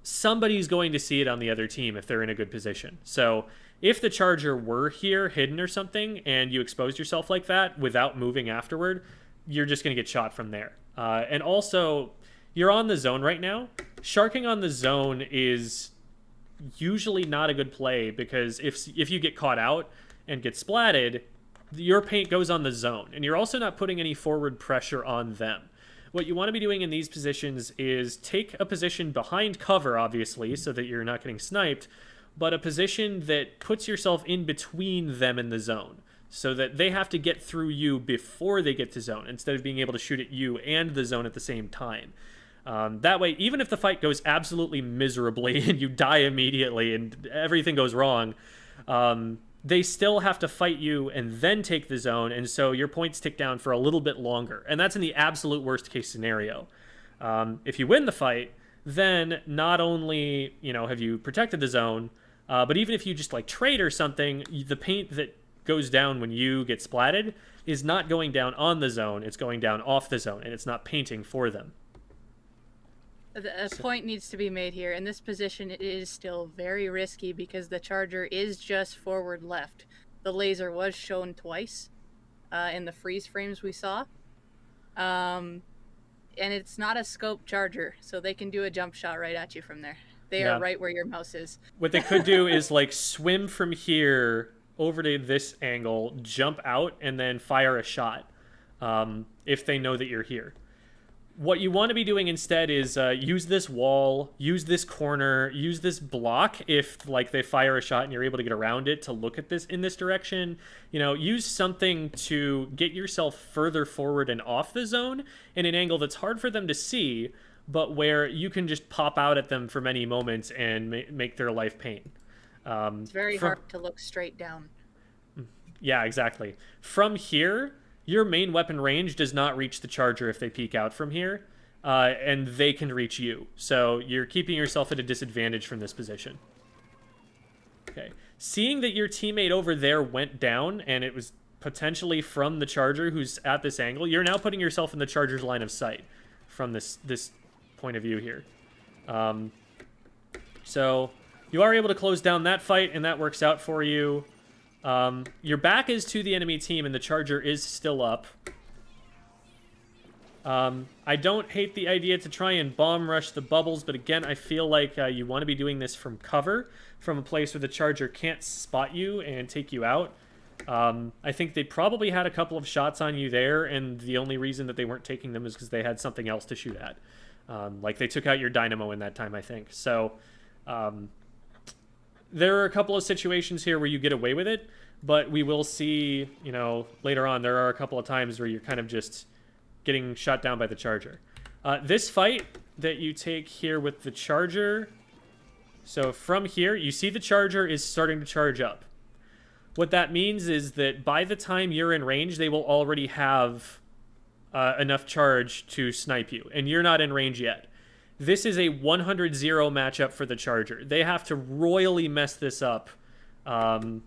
somebody's going to see it on the other team if they're in a good position. So if the charger were here hidden or something, and you exposed yourself like that without moving afterward, you're just going to get shot from there. And also, you're on the zone right now. Sharking on the zone is usually not a good play, because if you get caught out and get splatted, your paint goes on the zone, and you're also not putting any forward pressure on them. What you want to be doing in these positions is take a position behind cover, obviously, so that you're not getting sniped, but a position that puts yourself in between them and the zone, so that they have to get through you before they get to zone, instead of being able to shoot at you and the zone at the same time. That way, even if the fight goes absolutely miserably and you die immediately and everything goes wrong, they still have to fight you and then take the zone, and so your points tick down for a little bit longer. And that's in the absolute worst case scenario. If you win the fight, then not only, you know, have you protected the zone, but even if you just like trade or something, the paint that goes down when you get splatted is not going down on the zone, it's going down off the zone, and it's not painting for them. A point needs to be made here. In this position, it is still very risky because the charger is just forward left. The laser was shown twice in the freeze frames we saw. And it's not a scope charger, so they can do a jump shot right at you from there. They are right where your mouse is. What they could do is like swim from here over to this angle, jump out, and then fire a shot if they know that you're here. What you want to be doing instead is use this wall, use this corner, use this block if like they fire a shot and you're able to get around it to look at this in this direction. You know, use something to get yourself further forward and off the zone in an angle that's hard for them to see, but where you can just pop out at them for many moments and make their life pain. It's very hard to look straight down. Yeah, exactly. From here, your main weapon range does not reach the charger if they peek out from here, and they can reach you. So you're keeping yourself at a disadvantage from this position. Okay. Seeing that your teammate over there went down, and it was potentially from the charger who's at this angle, you're now putting yourself in the charger's line of sight from this point of view here. So you are able to close down that fight, and that works out for you. Your back is to the enemy team, and the charger is still up. I don't hate the idea to try and bomb rush the bubbles, but again, I feel like you want to be doing this from cover, from a place where the charger can't spot you and take you out. I think they probably had a couple of shots on you there, and the only reason that they weren't taking them is because they had something else to shoot at. Like they took out your dynamo in that time, I think. So there are a couple of situations here where you get away with it, but we will see, you know, later on, there are a couple of times where you're kind of just getting shot down by the charger. This fight that you take here with the charger, so from here, you see the charger is starting to charge up. What that means is that by the time you're in range, they will already have enough charge to snipe you, and you're not in range yet. This is a 100-0 matchup for the charger. They have to royally mess this up because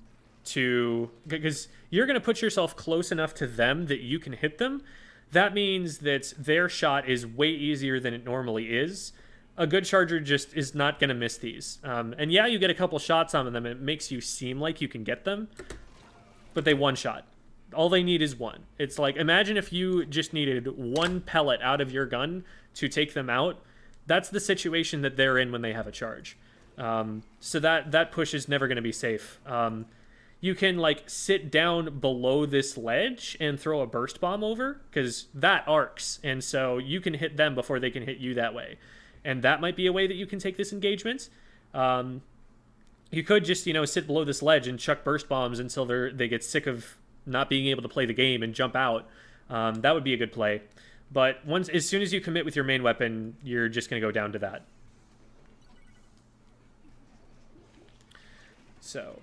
you're going to put yourself close enough to them that you can hit them. That means that their shot is way easier than it normally is. A good charger just is not going to miss these. And yeah, you get a couple shots on them, and it makes you seem like you can get them, but they one-shot. All they need is one. It's like, imagine if you just needed one pellet out of your gun to take them out. That's the situation that they're in when they have a charge. So that push is never going to be safe. You can like sit down below this ledge and throw a burst bomb over, because that arcs, and so you can hit them before they can hit you that way. And that might be a way that you can take this engagement. You could just, you know, sit below this ledge and chuck burst bombs until they get sick of not being able to play the game and jump out. That would be a good play. But as soon as you commit with your main weapon, you're just going to go down to that. So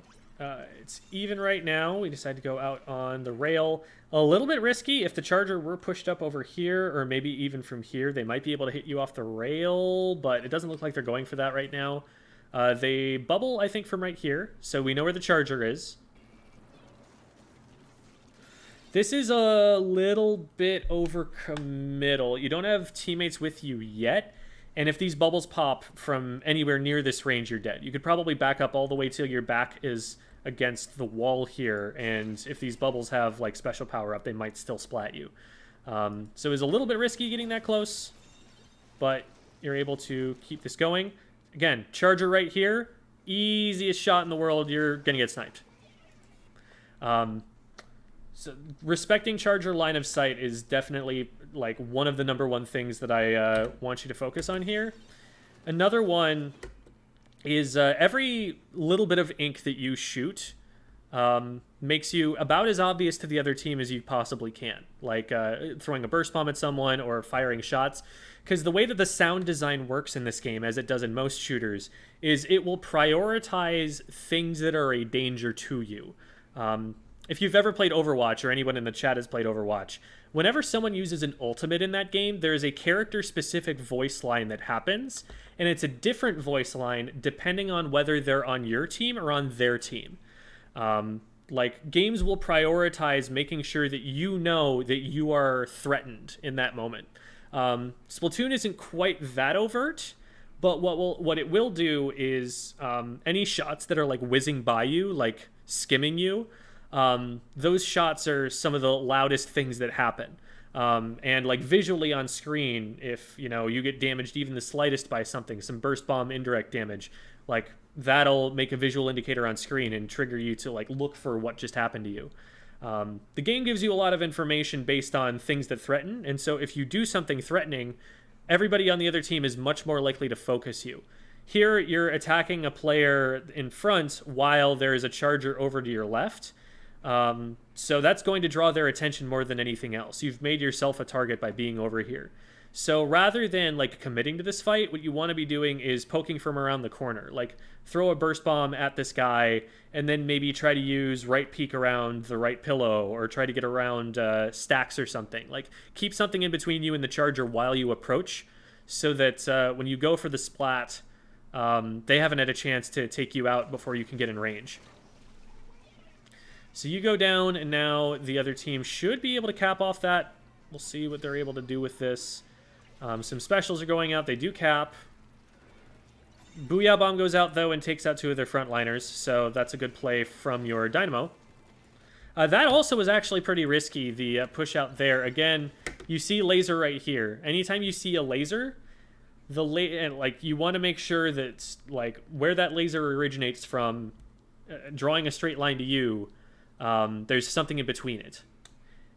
it's even right now. We decide to go out on the rail. A little bit risky. If the charger were pushed up over here, or maybe even from here, they might be able to hit you off the rail, but it doesn't look like they're going for that right now. They bubble, I think, from right here, so we know where the charger is. This is a little bit overcommittal. You don't have teammates with you yet, and if these bubbles pop from anywhere near this range, you're dead. You could probably back up all the way till your back is against the wall here, and if these bubbles have like special power up, they might still splat you. So it was a little bit risky getting that close, but you're able to keep this going. Again, charger right here, easiest shot in the world, you're gonna get sniped. So respecting charger line of sight is definitely like one of the #1 things that I want you to focus on here. Another one is every little bit of ink that you shoot makes you about as obvious to the other team as you possibly can. Like throwing a burst bomb at someone or firing shots. Because the way that the sound design works in this game, as it does in most shooters, is it will prioritize things that are a danger to you. If you've ever played Overwatch, or anyone in the chat has played Overwatch, whenever someone uses an ultimate in that game, there is a character-specific voice line that happens, and it's a different voice line depending on whether they're on your team or on their team. Like, games will prioritize making sure that you know that you are threatened in that moment. Splatoon isn't quite that overt, but what it will do is any shots that are like whizzing by you, like skimming you, those shots are some of the loudest things that happen. And like visually on screen, if you get damaged even the slightest by something, some burst bomb indirect damage, like that'll make a visual indicator on screen and trigger you to like look for what just happened to you. The game gives you a lot of information based on things that threaten, and so if you do something threatening, everybody on the other team is much more likely to focus you. Here, you're attacking a player in front while there is a charger over to your left, so that's going to draw their attention more than anything else. You've made yourself a target by being over here. So rather than like committing to this fight, what you want to be doing is poking from around the corner. Like throw a burst bomb at this guy and then maybe try to use right peek around the right pillow, or try to get around stacks or something. Like keep something in between you and the charger while you approach, so that when you go for the splat, they haven't had a chance to take you out before you can get in range. So you go down, and now the other team should be able to cap off that. We'll see what they're able to do with this. Some specials are going out. They do cap. Booyah Bomb goes out, though, and takes out 2 of their frontliners, so that's a good play from your Dynamo. That also was actually pretty risky, the push out there. Again, you see laser right here. Anytime you see a laser, you want to make sure that like where that laser originates from, drawing a straight line to you, there's something in between it.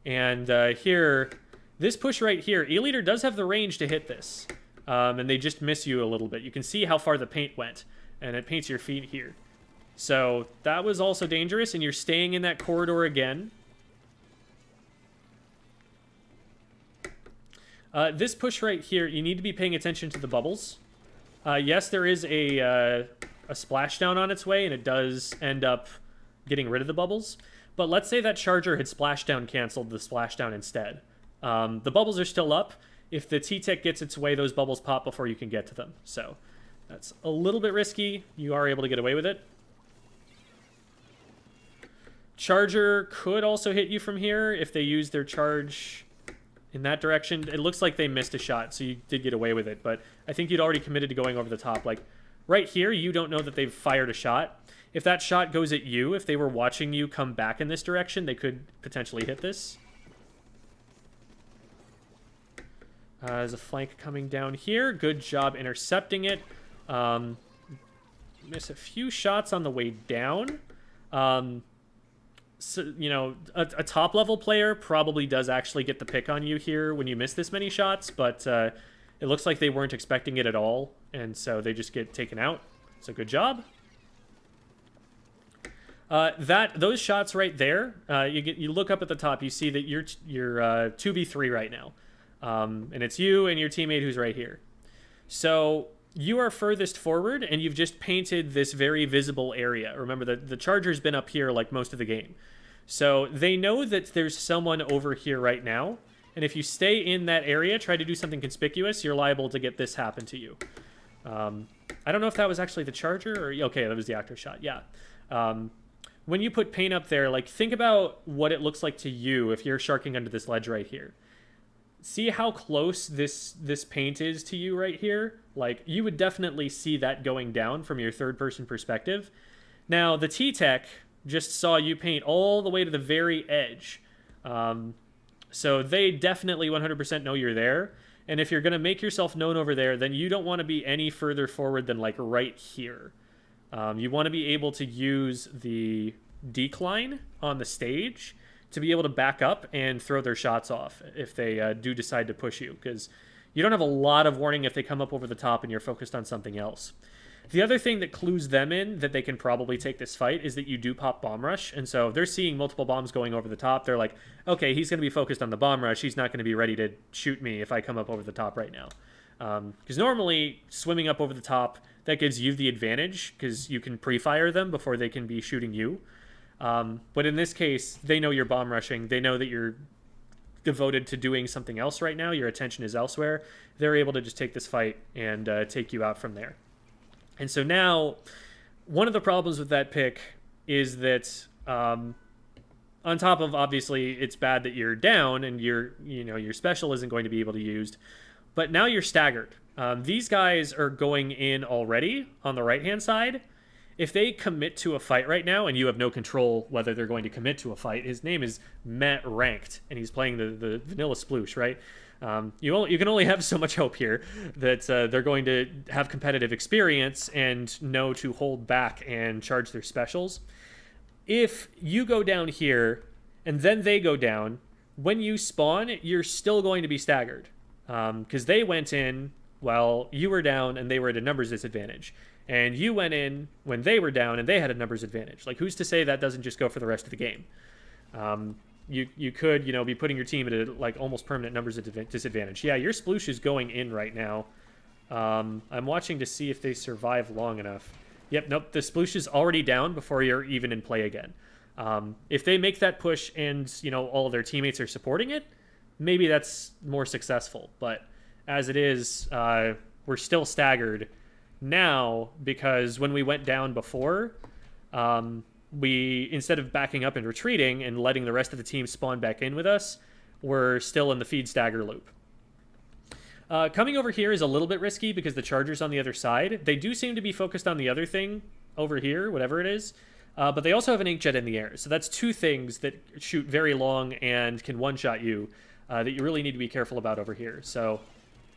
And here, this push right here, E-Liter does have the range to hit this. And they just miss you a little bit. You can see how far the paint went, and it paints your feet here. So that was also dangerous, and you're staying in that corridor again. This push right here, you need to be paying attention to the bubbles. Yes, there is a splashdown on its way, and it does end up getting rid of the bubbles. But let's say that charger had splashdown canceled the splashdown instead. The bubbles are still up. If the T-Tech gets its way, those bubbles pop before you can get to them. So that's a little bit risky. You are able to get away with it. Charger could also hit you from here if they use their charge in that direction. It looks like they missed a shot, so you did get away with it. But I think you'd already committed to going over the top. Like right here, you don't know that they've fired a shot. If that shot goes at you, if they were watching you come back in this direction, they could potentially hit this. There's a flank coming down here. Good job intercepting it. Miss a few shots on the way down. So, a top-level player probably does actually get the pick on you here when you miss this many shots, but it looks like they weren't expecting it at all, and so they just get taken out. So good job. Those shots right there, you look up at the top, you see that you're 2v3 right now. And it's you and your teammate who's right here. So you are furthest forward, and you've just painted this very visible area. Remember that the charger's been up here like most of the game. So they know that there's someone over here right now, and if you stay in that area, try to do something conspicuous, you're liable to get this happen to you. I don't know if that was actually the charger, or... Okay, that was the actor shot, yeah. When you put paint up there, like, think about what it looks like to you if you're sharking under this ledge right here. See how close this paint is to you right here? Like, you would definitely see that going down from your third-person perspective. Now, the T-Tech just saw you paint all the way to the very edge. So they definitely 100% know you're there. And if you're going to make yourself known over there, then you don't want to be any further forward than, like, right here. You want to be able to use the decline on the stage to be able to back up and throw their shots off if they do decide to push you, because you don't have a lot of warning if they come up over the top and you're focused on something else. The other thing that clues them in that they can probably take this fight is that you do pop bomb rush, and so they're seeing multiple bombs going over the top. They're like, okay, he's going to be focused on the bomb rush. He's not going to be ready to shoot me if I come up over the top right now. Because normally, swimming up over the top, that gives you the advantage, because you can pre-fire them before they can be shooting you. But in this case, they know you're bomb rushing. They know that you're devoted to doing something else right now. Your attention is elsewhere. They're able to just take this fight and take you out from there. And so now, one of the problems with that pick is that, on top of, obviously, it's bad that you're down and your special isn't going to be able to be used, but now you're staggered. These guys are going in already on the right-hand side. If they commit to a fight right now, and you have no control whether they're going to commit to a fight, his name is Matt Ranked, and he's playing the vanilla sploosh, right? You can only have so much hope here that they're going to have competitive experience and know to hold back and charge their specials. If you go down here, and then they go down, when you spawn, you're still going to be staggered. Because they went in while you were down, and they were at a numbers disadvantage. And you went in when they were down and they had a numbers advantage. Like, who's to say that doesn't just go for the rest of the game? You could, be putting your team at a, like, almost permanent numbers disadvantage. Yeah, your sploosh is going in right now. I'm watching to see if they survive long enough. Yep, nope, the sploosh is already down before you're even in play again. If they make that push and, all of their teammates are supporting it, maybe that's more successful. But as it is, we're still staggered now, because when we went down before, we, instead of backing up and retreating and letting the rest of the team spawn back in with us, we're still in the feed stagger loop. Coming over here is a little bit risky because the charger's on the other side. They do seem to be focused on the other thing over here, whatever it is, but they also have an inkjet in the air. So that's two things that shoot very long and can one-shot you that you really need to be careful about over here. So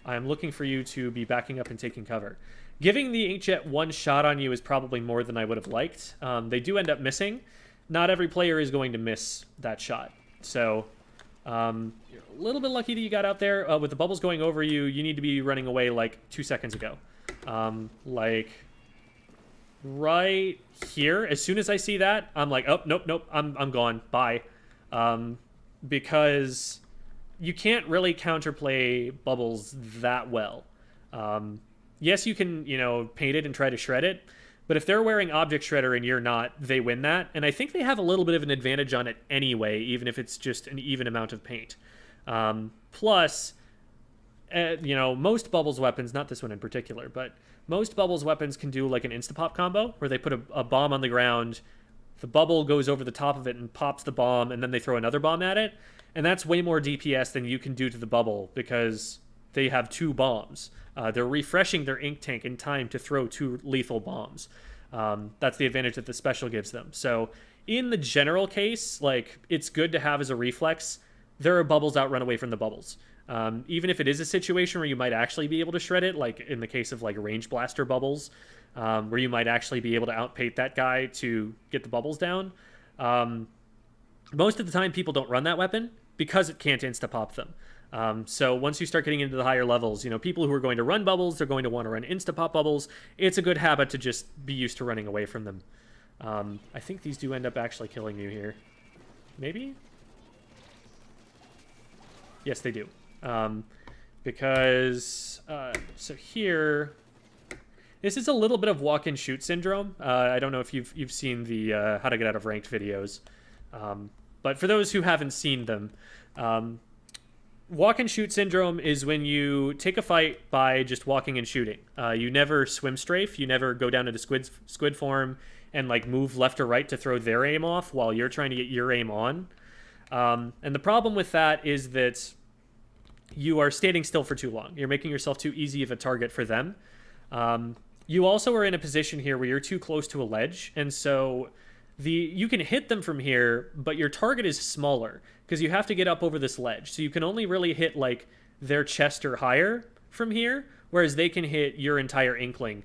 I'm looking for you to be backing up and taking cover. Giving the inkjet one shot on you is probably more than I would have liked. They do end up missing. Not every player is going to miss that shot. So you're a little bit lucky that you got out there. With the bubbles going over you, you need to be running away like 2 seconds ago. Like right here, as soon as I see that, I'm like, oh, nope, I'm gone. Bye. Because you can't really counterplay bubbles that well. Yes, you can, paint it and try to shred it, but if they're wearing Object Shredder and you're not, they win that. And I think they have a little bit of an advantage on it anyway, even if it's just an even amount of paint. Plus, most Bubbles weapons, not this one in particular, but most Bubbles weapons can do like an Instapop combo, where they put a bomb on the ground, the bubble goes over the top of it and pops the bomb, and then they throw another bomb at it. And that's way more DPS than you can do to the bubble, because they have 2 bombs. They're refreshing their ink tank in time to throw 2 lethal bombs. That's the advantage that the special gives them. So in the general case, like, it's good to have as a reflex. There are bubbles outrun away from the bubbles. Even if it is a situation where you might actually be able to shred it, like in the case of like range blaster bubbles, where you might actually be able to outpaint that guy to get the bubbles down. Most of the time people don't run that weapon because it can't insta-pop them. So once you start getting into the higher levels, people who are going to run bubbles, they're going to want to run insta-pop bubbles. It's a good habit to just be used to running away from them. I think these do end up actually killing you here. Maybe? Yes, they do. Because, so here, This is a little bit of walk-and-shoot syndrome. I don't know if you've seen the how to get out of ranked videos, but for those who haven't seen them, walk-and-shoot syndrome is when you take a fight by just walking and shooting. You never swim strafe. You never go down into squid form and like move left or right to throw their aim off while you're trying to get your aim on. And the problem with that is that you are standing still for too long. You're making yourself too easy of a target for them. You also are in a position here where you're too close to a ledge, and so you can hit them from here, but your target is smaller because you have to get up over this ledge. So you can only really hit like their chest or higher from here, whereas they can hit your entire inkling.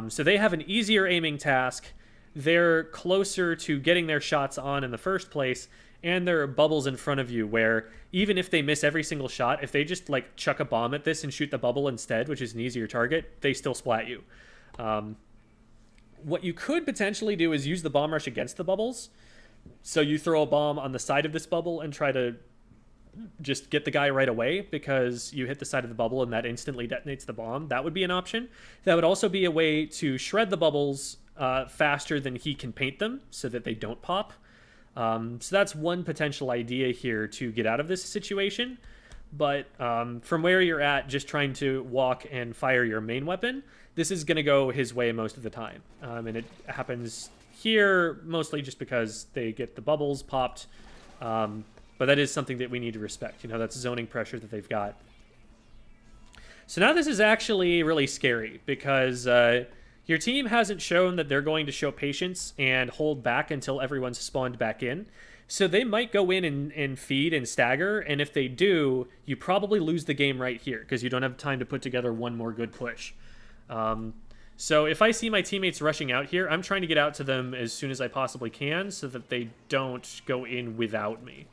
So they have an easier aiming task. They're closer to getting their shots on in the first place, and there are bubbles in front of you where even if they miss every single shot, if they just like chuck a bomb at this and shoot the bubble instead, which is an easier target, they still splat you. What you could potentially do is use the bomb rush against the bubbles. So you throw a bomb on the side of this bubble and try to just get the guy right away because you hit the side of the bubble and that instantly detonates the bomb. That would be an option. That would also be a way to shred the bubbles faster than he can paint them so that they don't pop. So that's one potential idea here to get out of this situation. But from where you're at, just trying to walk and fire your main weapon, this is going to go his way most of the time. And it happens here mostly just because they get the bubbles popped. But that is something that we need to respect. You know, that's zoning pressure that they've got. So now this is actually really scary because your team hasn't shown that they're going to show patience and hold back until everyone's spawned back in. So they might go in and feed and stagger, and if they do, you probably lose the game right here because you don't have time to put together one more good push. So if I see my teammates rushing out here, I'm trying to get out to them as soon as I possibly can so that they don't go in without me.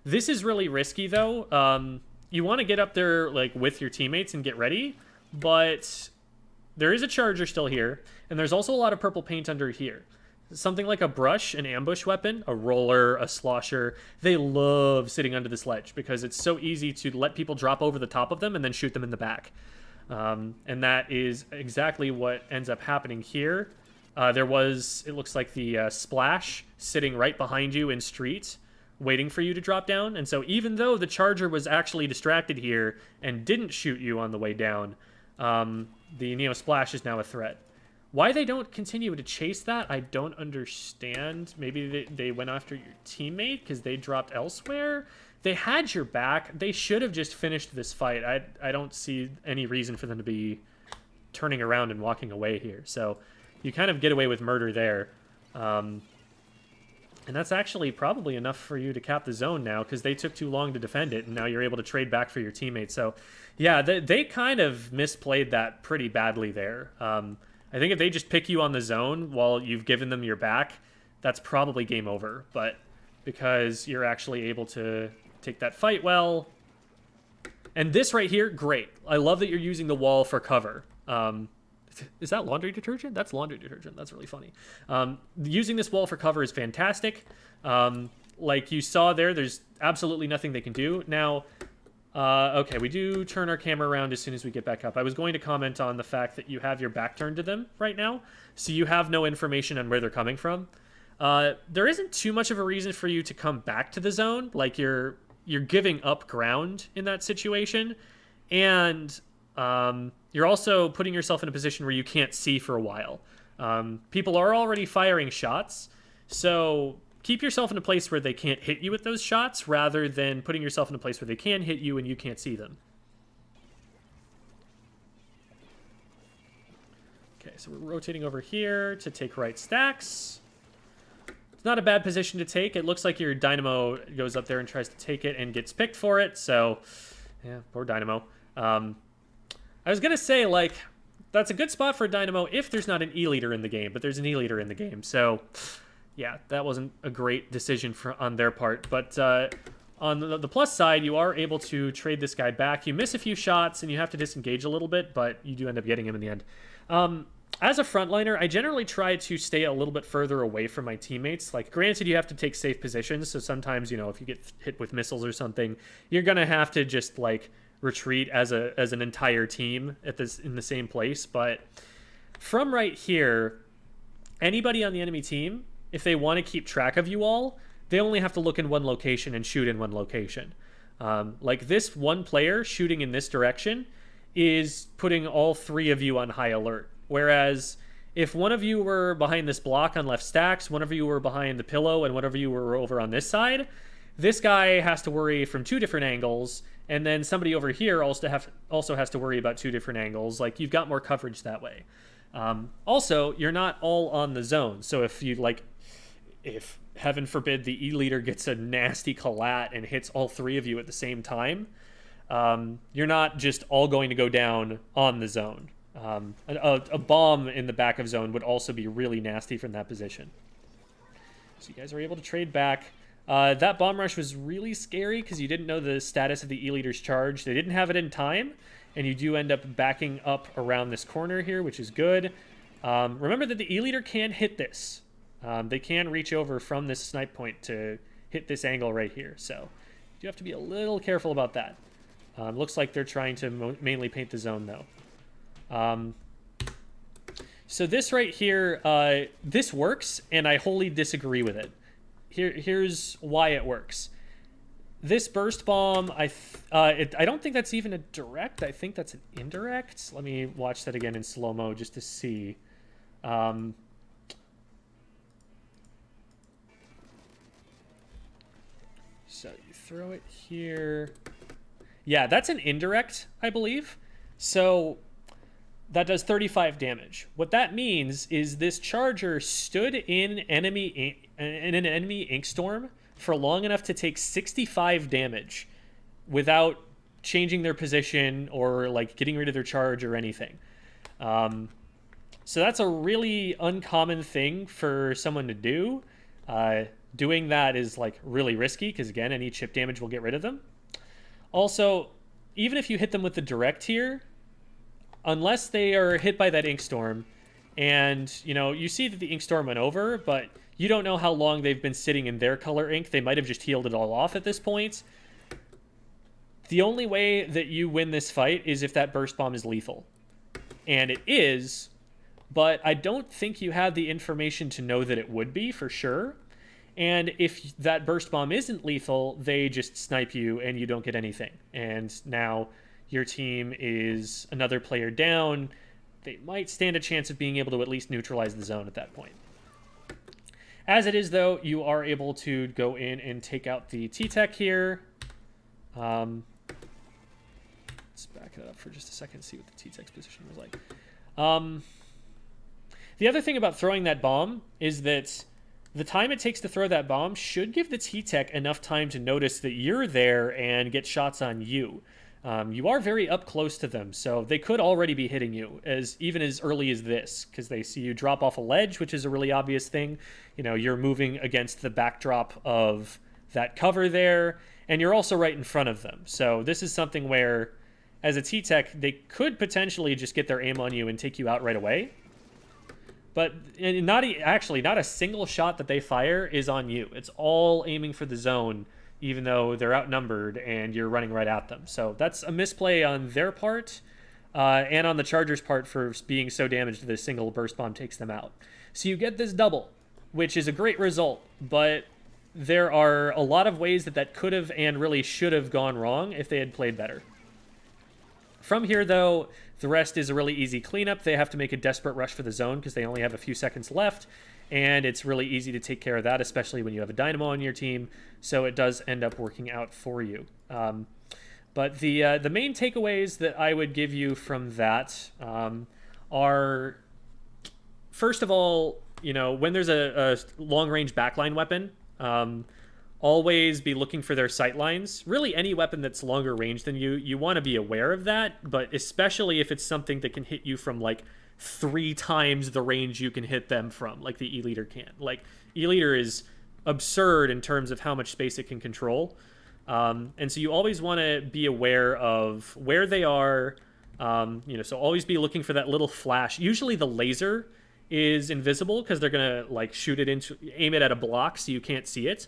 This is really risky, though. You want to get up there like with your teammates and get ready, but there is a charger still here, and there's also a lot of purple paint under here. Something like a brush, an ambush weapon, a roller, a slosher, they love sitting under this ledge because it's so easy to let people drop over the top of them and then shoot them in the back. And that is exactly what ends up happening here. There was, it looks like the splash sitting right behind you in street, waiting for you to drop down. And so even though the charger was actually distracted here and didn't shoot you on the way down, the Neo Splash is now a threat. Why they don't continue to chase that, I don't understand. Maybe they went after your teammate because they dropped elsewhere. They had your back. They should have just finished this fight. I don't see any reason for them to be turning around and walking away here. So you kind of get away with murder there. And that's actually probably enough for you to cap the zone now because they took too long to defend it, and now you're able to trade back for your teammates. So, yeah, they kind of misplayed that pretty badly there. I think if they just pick you on the zone while you've given them your back, that's probably game over. But because you're actually able to take that fight well. And this right here, great. I love that you're using the wall for cover. Is that laundry detergent? That's laundry detergent. That's really funny. Using this wall for cover is fantastic. Like you saw there, there's absolutely nothing they can do. Now, okay, we do turn our camera around as soon as we get back up. I was going to comment on the fact that you have your back turned to them right now, so you have no information on where they're coming from. There isn't too much of a reason for you to come back to the zone. Like you're giving up ground in that situation, and you're also putting yourself in a position where you can't see for a while. People are already firing shots, so keep yourself in a place where they can't hit you with those shots rather than putting yourself in a place where they can hit you and you can't see them. Okay, so we're rotating over here to take right stacks. It's not a bad position to take. It looks like your Dynamo goes up there and tries to take it and gets picked for it, so yeah, poor Dynamo. I was going to say, like, that's a good spot for Dynamo if there's not an E-leader in the game, but there's an E-leader in the game, so yeah, that wasn't a great decision on their part. But on the plus side, you are able to trade this guy back. You miss a few shots, and you have to disengage a little bit, but you do end up getting him in the end. As a frontliner, I generally try to stay a little bit further away from my teammates. Like, granted, you have to take safe positions, so sometimes, you know, if you get hit with missiles or something, you're going to have to just, like, retreat as an entire team in the same place. But from right here, anybody on the enemy team, if they want to keep track of you all, they only have to look in one location and shoot in one location. Like this one player shooting in this direction is putting all 3 of you on high alert. Whereas if one of you were behind this block on left stacks, one of you were behind the pillow, and one of you were over on this side, this guy has to worry from 2 different angles, and then somebody over here also has to worry about 2 different angles. Like, you've got more coverage that way. Also, you're not all on the zone, so if heaven forbid the E-leader gets a nasty collat and hits all 3 of you at the same time, you're not just all going to go down on the zone. A bomb in the back of zone would also be really nasty from that position. So you guys are able to trade back. That bomb rush was really scary because you didn't know the status of the E-leader's charge. They didn't have it in time, and you do end up backing up around this corner here, which is good. Remember that the E-leader can hit this. They can reach over from this snipe point to hit this angle right here, so you have to be a little careful about that. Looks like they're trying to mainly paint the zone, though. So this right here, this works, and I wholly disagree with it. Here's why it works. This burst bomb, I don't think that's even a direct. I think that's an indirect. Let me watch that again in slow-mo just to see. So you throw it here. Yeah, that's an indirect, I believe. So that does 35 damage. What that means is this charger stood in an enemy ink storm for long enough to take 65 damage without changing their position or like getting rid of their charge or anything. So that's a really uncommon thing for someone to do. Doing that is like really risky because again, any chip damage will get rid of them. Also, even if you hit them with the direct here, unless they are hit by that ink storm, and you see that the ink storm went over, but you don't know how long they've been sitting in their color ink. They might have just healed it all off at this point. The only way that you win this fight is if that burst bomb is lethal. And it is, but I don't think you have the information to know that it would be for sure. And if that burst bomb isn't lethal, they just snipe you and you don't get anything. And now your team is another player down. They might stand a chance of being able to at least neutralize the zone at that point. As it is, though, you are able to go in and take out the T-Tech here. Let's back it up for just a second, see what the T-Tech's position was like. The other thing about throwing that bomb is that the time it takes to throw that bomb should give the T-Tech enough time to notice that you're there and get shots on you. You are very up close to them, so they could already be hitting you even as early as this, because they see you drop off a ledge, which is a really obvious thing. You're moving against the backdrop of that cover there, and you're also right in front of them. So this is something where, as a T-Tech, they could potentially just get their aim on you and take you out right away. But not a single shot that they fire is on you. It's all aiming for the zone, even though they're outnumbered and you're running right at them. So that's a misplay on their part, and on the Chargers' part for being so damaged that a single burst bomb takes them out. So you get this double, which is a great result, but there are a lot of ways that could have and really should have gone wrong if they had played better. From here, though, the rest is a really easy cleanup. They have to make a desperate rush for the zone because they only have a few seconds left, and it's really easy to take care of that, especially when you have a Dynamo on your team, so it does end up working out for you. But the main takeaways that I would give you from that are, first of all, when there's a long-range backline weapon, always be looking for their sight lines. Really, any weapon that's longer range than you want to be aware of that, but especially if it's something that can hit you from, like, 3 times the range you can hit them from, like the E-Leader can. Like, E-Leader is absurd in terms of how much space it can control. And so you always want to be aware of where they are, so always be looking for that little flash. Usually the laser is invisible because they're going to, like, aim it at a block so you can't see it.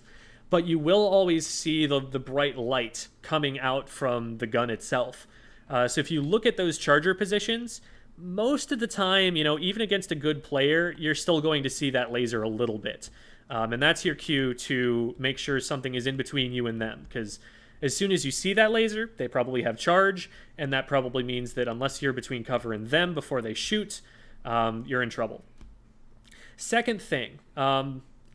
But you will always see the bright light coming out from the gun itself. So if you look at those charger positions, most of the time, even against a good player, you're still going to see that laser a little bit. And that's your cue to make sure something is in between you and them, because as soon as you see that laser, they probably have charge, and that probably means that unless you're between cover and them before they shoot, you're in trouble. Second thing,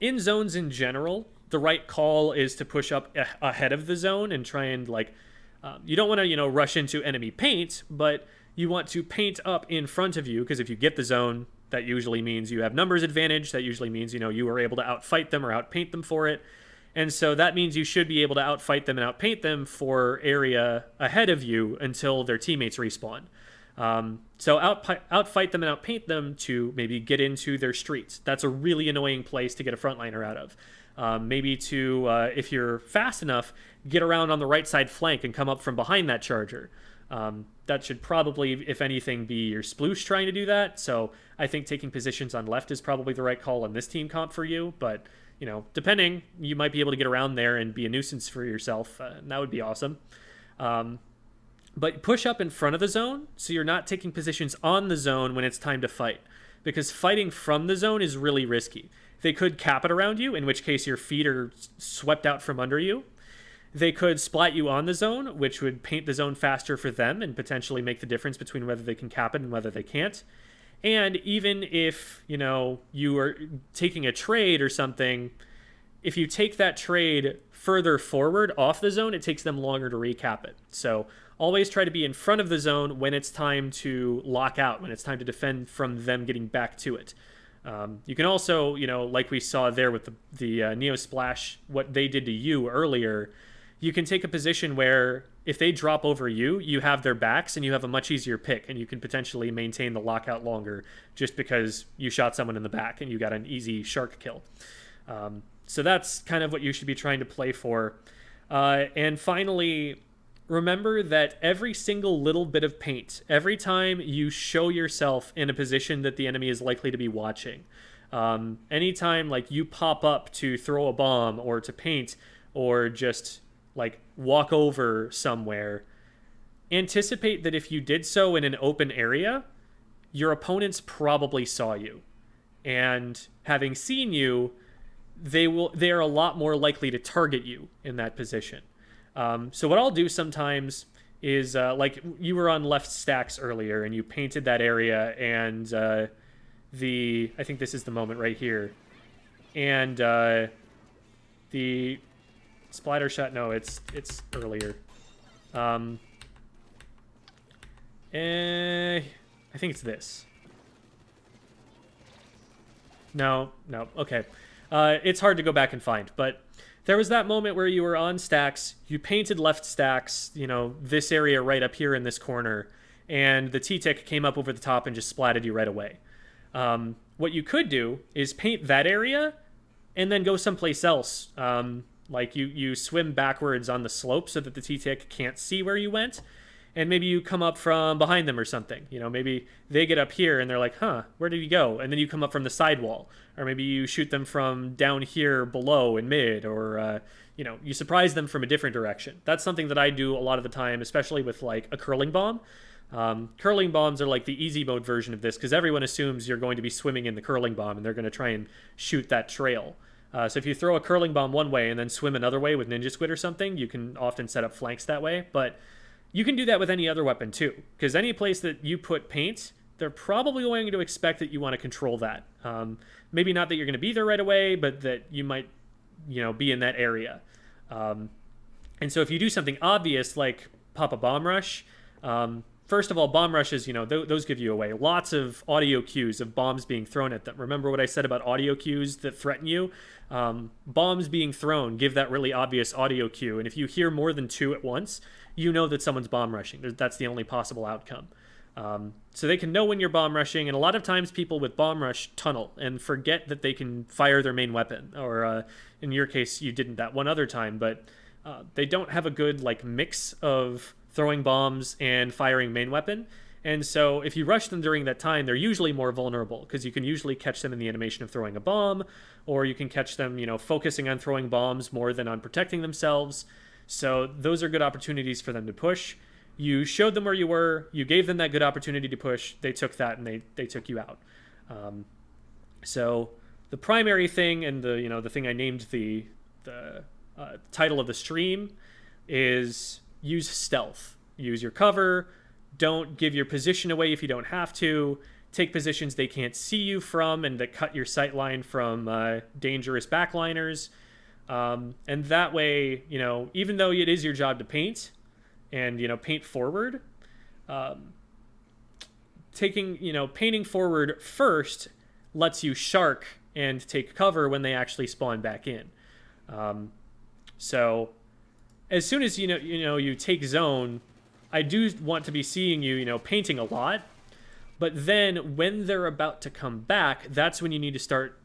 in zones in general, the right call is to push up ahead of the zone and try and you don't want to rush into enemy paint, but you want to paint up in front of you, because if you get the zone, that usually means you have numbers advantage. That usually means you were able to outfight them or outpaint them for it. And so that means you should be able to outfight them and outpaint them for area ahead of you until their teammates respawn. So outfight them and outpaint them to maybe get into their streets. That's a really annoying place to get a frontliner out of. Maybe to, if you're fast enough, get around on the right side flank and come up from behind that charger. That should probably, if anything, be your sploosh trying to do that. So I think taking positions on left is probably the right call in this team comp for you. But, depending, you might be able to get around there and be a nuisance for yourself. And that would be awesome. But push up in front of the zone so you're not taking positions on the zone when it's time to fight. Because fighting from the zone is really risky. They could cap it around you, in which case your feet are swept out from under you. They could splat you on the zone, which would paint the zone faster for them and potentially make the difference between whether they can cap it and whether they can't. And even if, you are taking a trade or something, if you take that trade further forward off the zone, it takes them longer to recap it. So always try to be in front of the zone when it's time to lock out, when it's time to defend from them getting back to it. You can also, like we saw there with the Neo Splash, what they did to you earlier, you can take a position where if they drop over you, you have their backs and you have a much easier pick, and you can potentially maintain the lockout longer just because you shot someone in the back and you got an easy shark kill. So that's kind of what you should be trying to play for. And finally, remember that every single little bit of paint, every time you show yourself in a position that the enemy is likely to be watching, anytime you pop up to throw a bomb or to paint or just walk over somewhere, anticipate that if you did so in an open area, your opponents probably saw you. And having seen you, they are a lot more likely to target you in that position. So what I'll do sometimes is, you were on left stacks earlier and you painted that area, and I think this is the moment right here. And the splatter shot, no, it's earlier. I think it's this. No, okay. It's hard to go back and find, but there was that moment where you were on stacks, you painted left stacks, this area right up here in this corner, and the T-Tick came up over the top and just splatted you right away. What you could do is paint that area and then go someplace else. You swim backwards on the slope so that the T-Tick can't see where you went, and maybe you come up from behind them or something. Maybe they get up here and they're like, huh, where did he go? And then you come up from the sidewall. Or maybe you shoot them from down here below in mid, or, you surprise them from a different direction. That's something that I do a lot of the time, especially with, a curling bomb. Curling bombs are the easy mode version of this, because everyone assumes you're going to be swimming in the curling bomb, and they're going to try and shoot that trail. So if you throw a curling bomb one way and then swim another way with Ninja Squid or something, you can often set up flanks that way. But you can do that with any other weapon too, because any place that you put paint, they're probably going to expect that you want to control that. Maybe not that you're going to be there right away, but that you might, be in that area. And so if you do something obvious like pop a bomb rush, first of all, bomb rushes, those give you away. Lots of audio cues of bombs being thrown at them. Remember what I said about audio cues that threaten you? Bombs being thrown give that really obvious audio cue. And if you hear more than two at once, you know that someone's bomb rushing. That's the only possible outcome. So they can know when you're bomb rushing, and a lot of times people with bomb rush tunnel and forget that they can fire their main weapon. Or in your case, you didn't that one other time, but they don't have a good mix of throwing bombs and firing main weapon. And so if you rush them during that time, they're usually more vulnerable, because you can usually catch them in the animation of throwing a bomb, or you can catch them, focusing on throwing bombs more than on protecting themselves. So those are good opportunities for them to push. You showed them where you were. You gave them that good opportunity to push. They took that and they took you out. So the primary thing, and the thing I named the title of the stream, is use stealth. Use your cover. Don't give your position away if you don't have to. Take positions they can't see you from and that cut your sight line from dangerous backliners. And that way, even though it is your job to paint and, paint forward, painting forward first lets you shark and take cover when they actually spawn back in. So as soon as you take zone, I do want to be seeing you painting a lot, but then when they're about to come back, that's when you need to start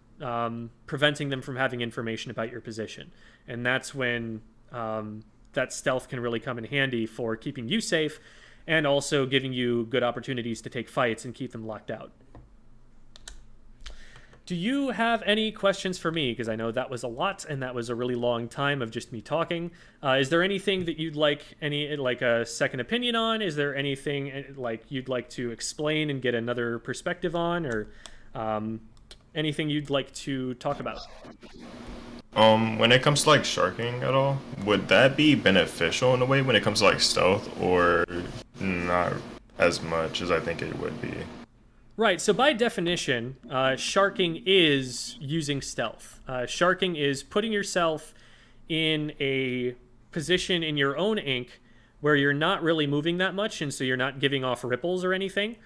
preventing them from having information about your position, and that's when that stealth can really come in handy for keeping you safe and also giving you good opportunities to take fights and keep them locked out. Do you have any questions for me? Because I know that was a lot, and that was a really long time of just me talking. Is there anything that you'd like a second opinion on? Is there anything you'd like to explain and get another perspective on, or anything you'd like to talk about? When it comes to sharking at all, would that be beneficial in a way when it comes to stealth, or not as much as I think it would be? Right, so by definition, sharking is using stealth. Sharking is putting yourself in a position in your own ink where you're not really moving that much, and so you're not giving off ripples or anything.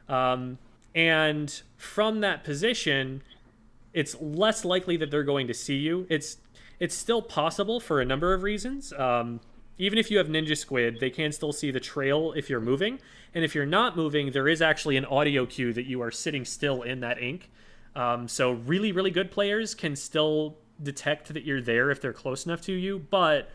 And from that position, it's less likely that they're going to see you. It's still possible for a number of reasons. Even if you have Ninja Squid, they can still see the trail if you're moving. And if you're not moving, there is actually an audio cue that you are sitting still in that ink. So really, really good players can still detect that you're there if they're close enough to you. But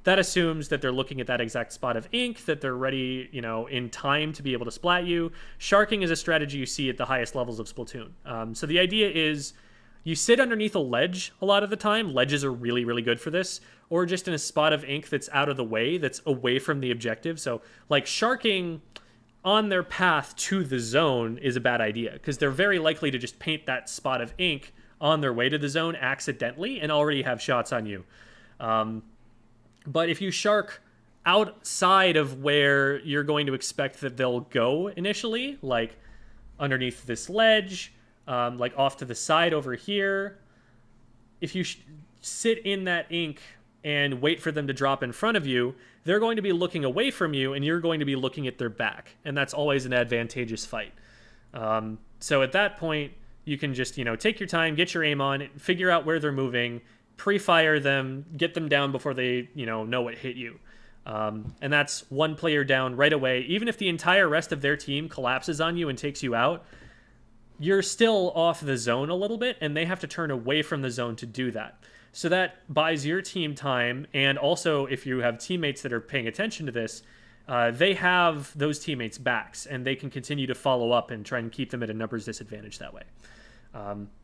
that assumes that they're looking at that exact spot of ink, that they're ready, in time to be able to splat you. Sharking is a strategy you see at the highest levels of Splatoon. So the idea is you sit underneath a ledge a lot of the time. Ledges are really, really good for this. Or just in a spot of ink that's out of the way, that's away from the objective. So, sharking on their path to the zone is a bad idea, because they're very likely to just paint that spot of ink on their way to the zone accidentally and already have shots on you. But if you shark outside of where you're going to expect that they'll go initially, like underneath this ledge, off to the side over here, if you sit in that ink and wait for them to drop in front of you, they're going to be looking away from you, and you're going to be looking at their back, and that's always an advantageous fight. So at that point, you can just take your time, get your aim on, figure out where they're moving, pre-fire them, get them down before they know what hit you. And that's one player down right away. Even if the entire rest of their team collapses on you and takes you out, you're still off the zone a little bit, and they have to turn away from the zone to do that. So that buys your team time, and also if you have teammates that are paying attention to this, they have those teammates' backs, and they can continue to follow up and try and keep them at a numbers disadvantage that way.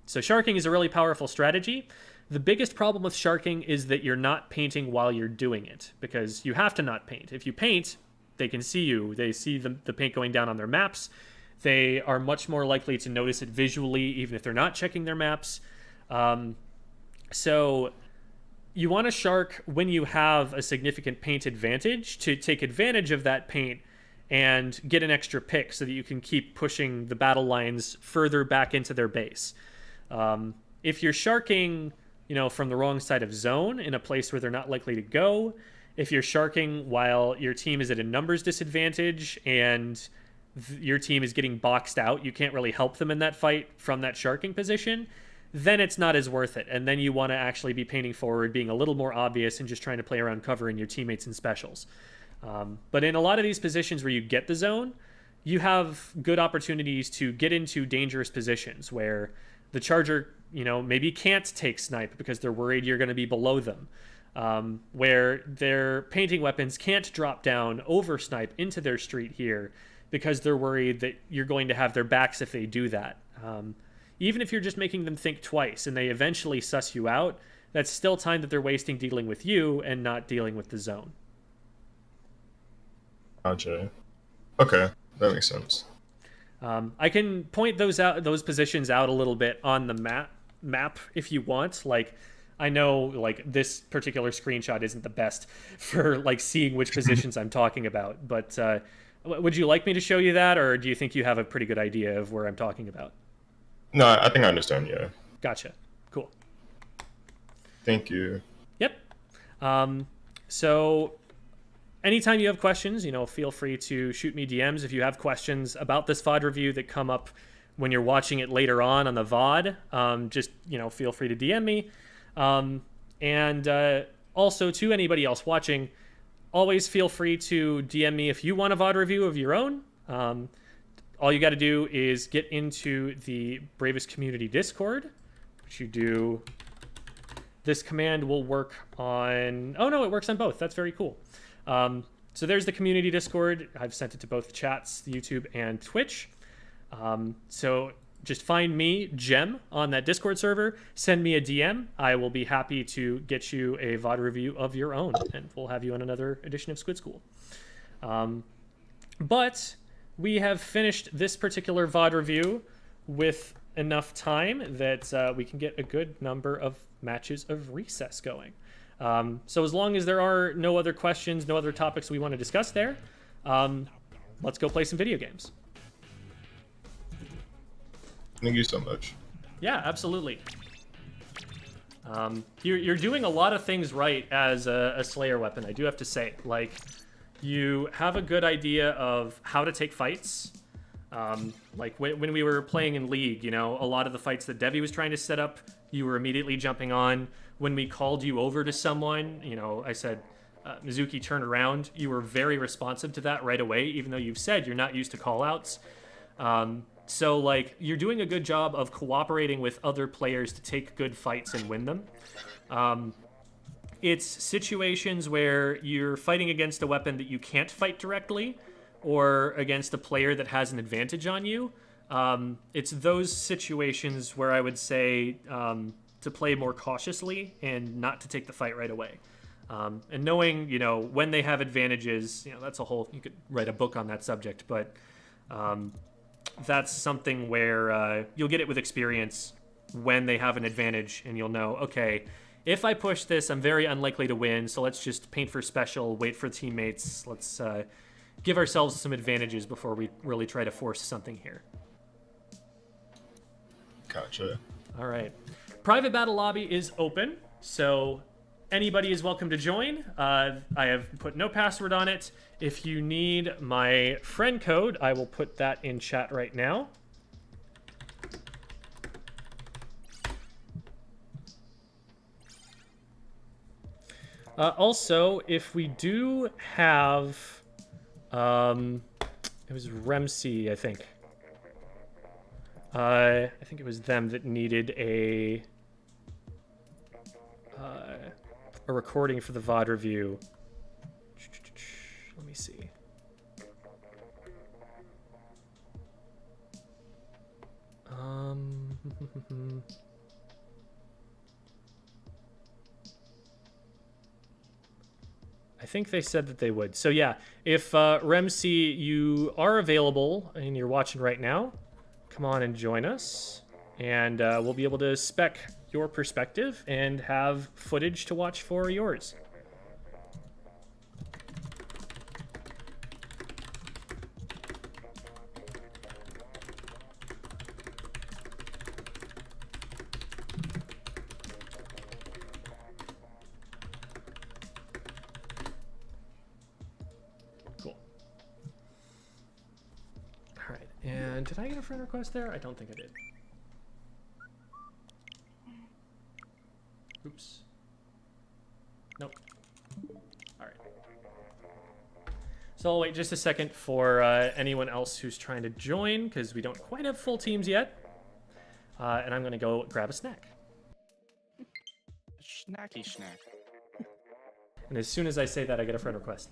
So sharking is a really powerful strategy. The biggest problem with sharking is that you're not painting while you're doing it, because you have to not paint. If you paint, they can see you. They see the paint going down on their maps. They are much more likely to notice it visually, even if they're not checking their maps. So you want to shark when you have a significant paint advantage to take advantage of that paint and get an extra pick so that you can keep pushing the battle lines further back into their base. If you're sharking, from the wrong side of zone in a place where they're not likely to go, if you're sharking while your team is at a numbers disadvantage and your team is getting boxed out, you can't really help them in that fight from that sharking position, then it's not as worth it. And then you want to actually be painting forward, being a little more obvious, and just trying to play around covering your teammates in specials. But in a lot of these positions where you get the zone, you have good opportunities to get into dangerous positions where the charger, maybe can't take snipe because they're worried you're going to be below them. Where their painting weapons can't drop down over snipe into their street here because they're worried that you're going to have their backs if they do that. Even if you're just making them think twice and they eventually suss you out, that's still time that they're wasting dealing with you and not dealing with the zone. Gotcha. Okay, that makes sense. I can point those positions out a little bit on the map if you want. Like, I know like this particular screenshot isn't the best for like seeing which positions I'm talking about, but would you like me to show you that, or do you think you have a pretty good idea of where I'm talking about? No, I think I understand. Yeah. Gotcha. Cool. Thank you. Yep. So anytime you have questions, feel free to shoot me DMs if you have questions about this VOD review that come up when you're watching it later on the VOD. Just, feel free to DM me. And also to anybody else watching, always feel free to DM me if you want a VOD review of your own. All you got to do is get into the Bravest Community Discord, which you do. This command will work on... Oh, no, it works on both. That's very cool. So there's the community Discord. I've sent it to both chats, YouTube, and Twitch. So just find me, Gem, on that Discord server. Send me a DM. I will be happy to get you a VOD review of your own, and we'll have you on another edition of Squid School. But we have finished this particular VOD review with enough time that we can get a good number of matches of Recess going. So as long as there are no other questions, no other topics we want to discuss there, let's go play some video games. Thank you so much. Yeah, absolutely. You're doing a lot of things right as a Slayer weapon, I do have to say. Like, you have a good idea of how to take fights. Like when we were playing in League, a lot of the fights that Devi was trying to set up, you were immediately jumping on. When we called you over to someone, I said, Mizukii, turn around. You were very responsive to that right away, even though you've said you're not used to call-outs. So, like, you're doing a good job of cooperating with other players to take good fights and win them. It's situations where you're fighting against a weapon that you can't fight directly, or against a player that has an advantage on you. It's those situations where I would say to play more cautiously and not to take the fight right away. And knowing, when they have advantages, that's a whole, you could write a book on that subject, but that's something where you'll get it with experience when they have an advantage, and you'll know, okay, if I push this, I'm very unlikely to win, so let's just paint for special, wait for teammates, let's give ourselves some advantages before we really try to force something here. Gotcha. All right. Private battle lobby is open, so anybody is welcome to join. I have put no password on it. If you need my friend code, I will put that in chat right now. Also, if we do have... it was Remsi, I think. I think it was them that needed a recording for the VOD review. Let me see. I think they said that they would. So yeah, if Remsi, you are available and you're watching right now, come on and join us, and we'll be able to spec your perspective and have footage to watch for yours. Cool. All right, and did I get a friend request there? I don't think I did. Oops. Nope. All right. So I'll wait just a second for anyone else who's trying to join, because we don't quite have full teams yet. And I'm going to go grab a snack. Snacky snack. And as soon as I say that, I get a friend request.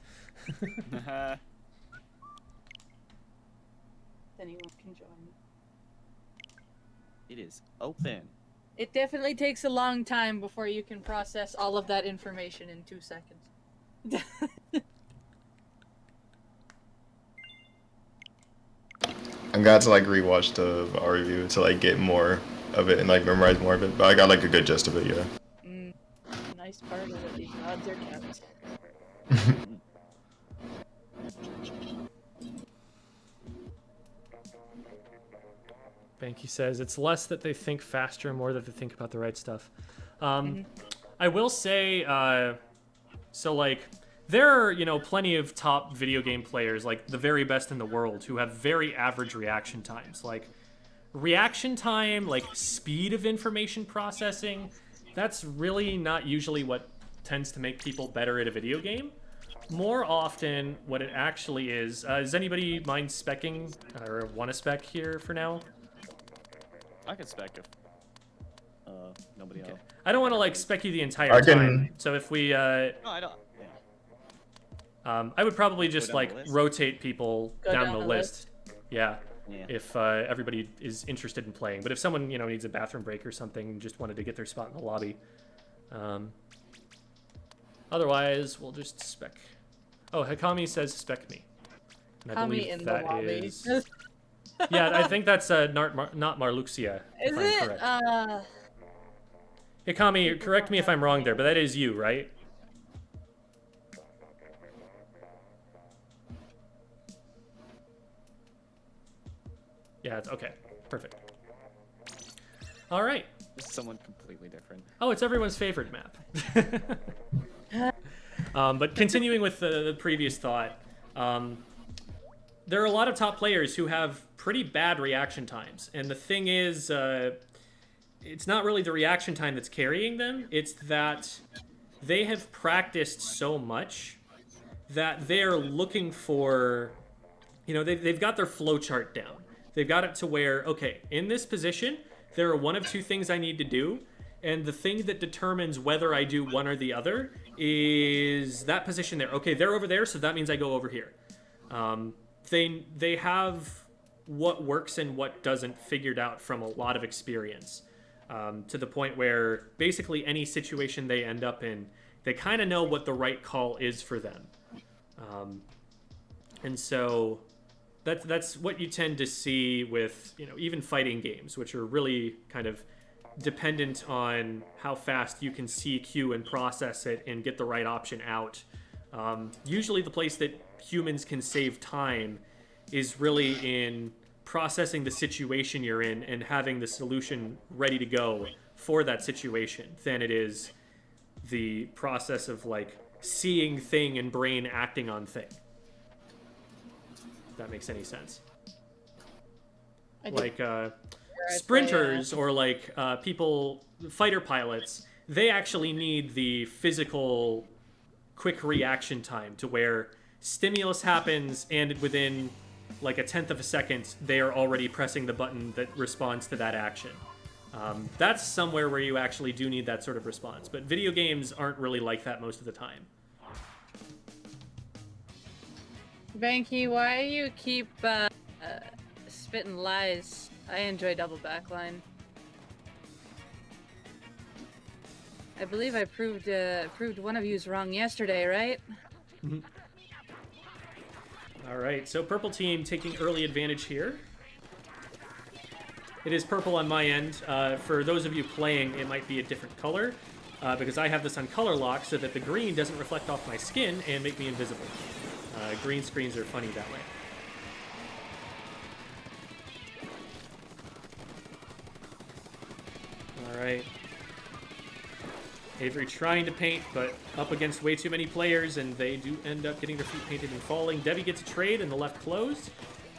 Anyone can join. It is open. It definitely takes a long time before you can process all of that information in 2 seconds. I'm glad to like rewatch our review to like get more of it and like memorize more of it. But I got like a good gist of it, yeah. Nice part of it. These odds are kept. Banky says it's less that they think faster and more that they think about the right stuff. I will say, so like, there are, you know, plenty of top video game players, like the very best in the world, who have very average reaction times. Like, reaction time, like speed of information processing, that's really not usually what tends to make people better at a video game. More often, what it actually is, does anybody mind speccing, or want to spec here for now? I can spec if nobody else. I don't want to like spec you the entire time. So if we, No, I don't. Yeah. I would probably just down like the list? rotate people down the list. Yeah. Yeah. If everybody is interested in playing, but if someone, you know, needs a bathroom break or something and just wanted to get their spot in the lobby, otherwise we'll just spec. Oh, Hakami says spec me. And I believe in that the lobby. is. Yeah, I think that's not Marluxia. Is it? Hikami, correct me if I'm wrong there, but that is you, right? Yeah, it's okay. Perfect. All right. This is someone completely different. Oh, it's everyone's favorite map. But continuing with the previous thought, there are a lot of top players who have pretty bad reaction times. And the thing is, it's not really the reaction time that's carrying them. It's that they have practiced so much that they're looking for, you know, they've got their flow chart down. They've got it to where, okay, in this position, there are one of two things I need to do. And the thing that determines whether I do one or the other is that position there. Okay, they're over there, so that means I go over here. They have what works and what doesn't figured out from a lot of experience, to the point where basically any situation they end up in, they kind of know what the right call is for them. And so that's what you tend to see with, you know, even fighting games, which are really kind of dependent on how fast you can see cue and process it and get the right option out. Usually the place that humans can save time is really in processing the situation you're in and having the solution ready to go for that situation than it is the process of like seeing thing and brain acting on thing. If that makes any sense. Like sprinters or like people, fighter pilots, they actually need the physical quick reaction time to where stimulus happens and within like a tenth of a second, they are already pressing the button that responds to that action. That's somewhere where you actually do need that sort of response. But video games aren't really like that most of the time. Banky, why you keep spitting lies? I enjoy double backline. I believe I proved one of you's wrong yesterday, right? All right, so purple team taking early advantage here. It is purple on my end. For those of you playing, it might be a different color because I have this on color lock so that the green doesn't reflect off my skin and make me invisible. Green screens are funny that way. All right. Avery trying to paint, but up against way too many players, and they do end up getting their feet painted and falling. Debbie gets a trade, and the left closed.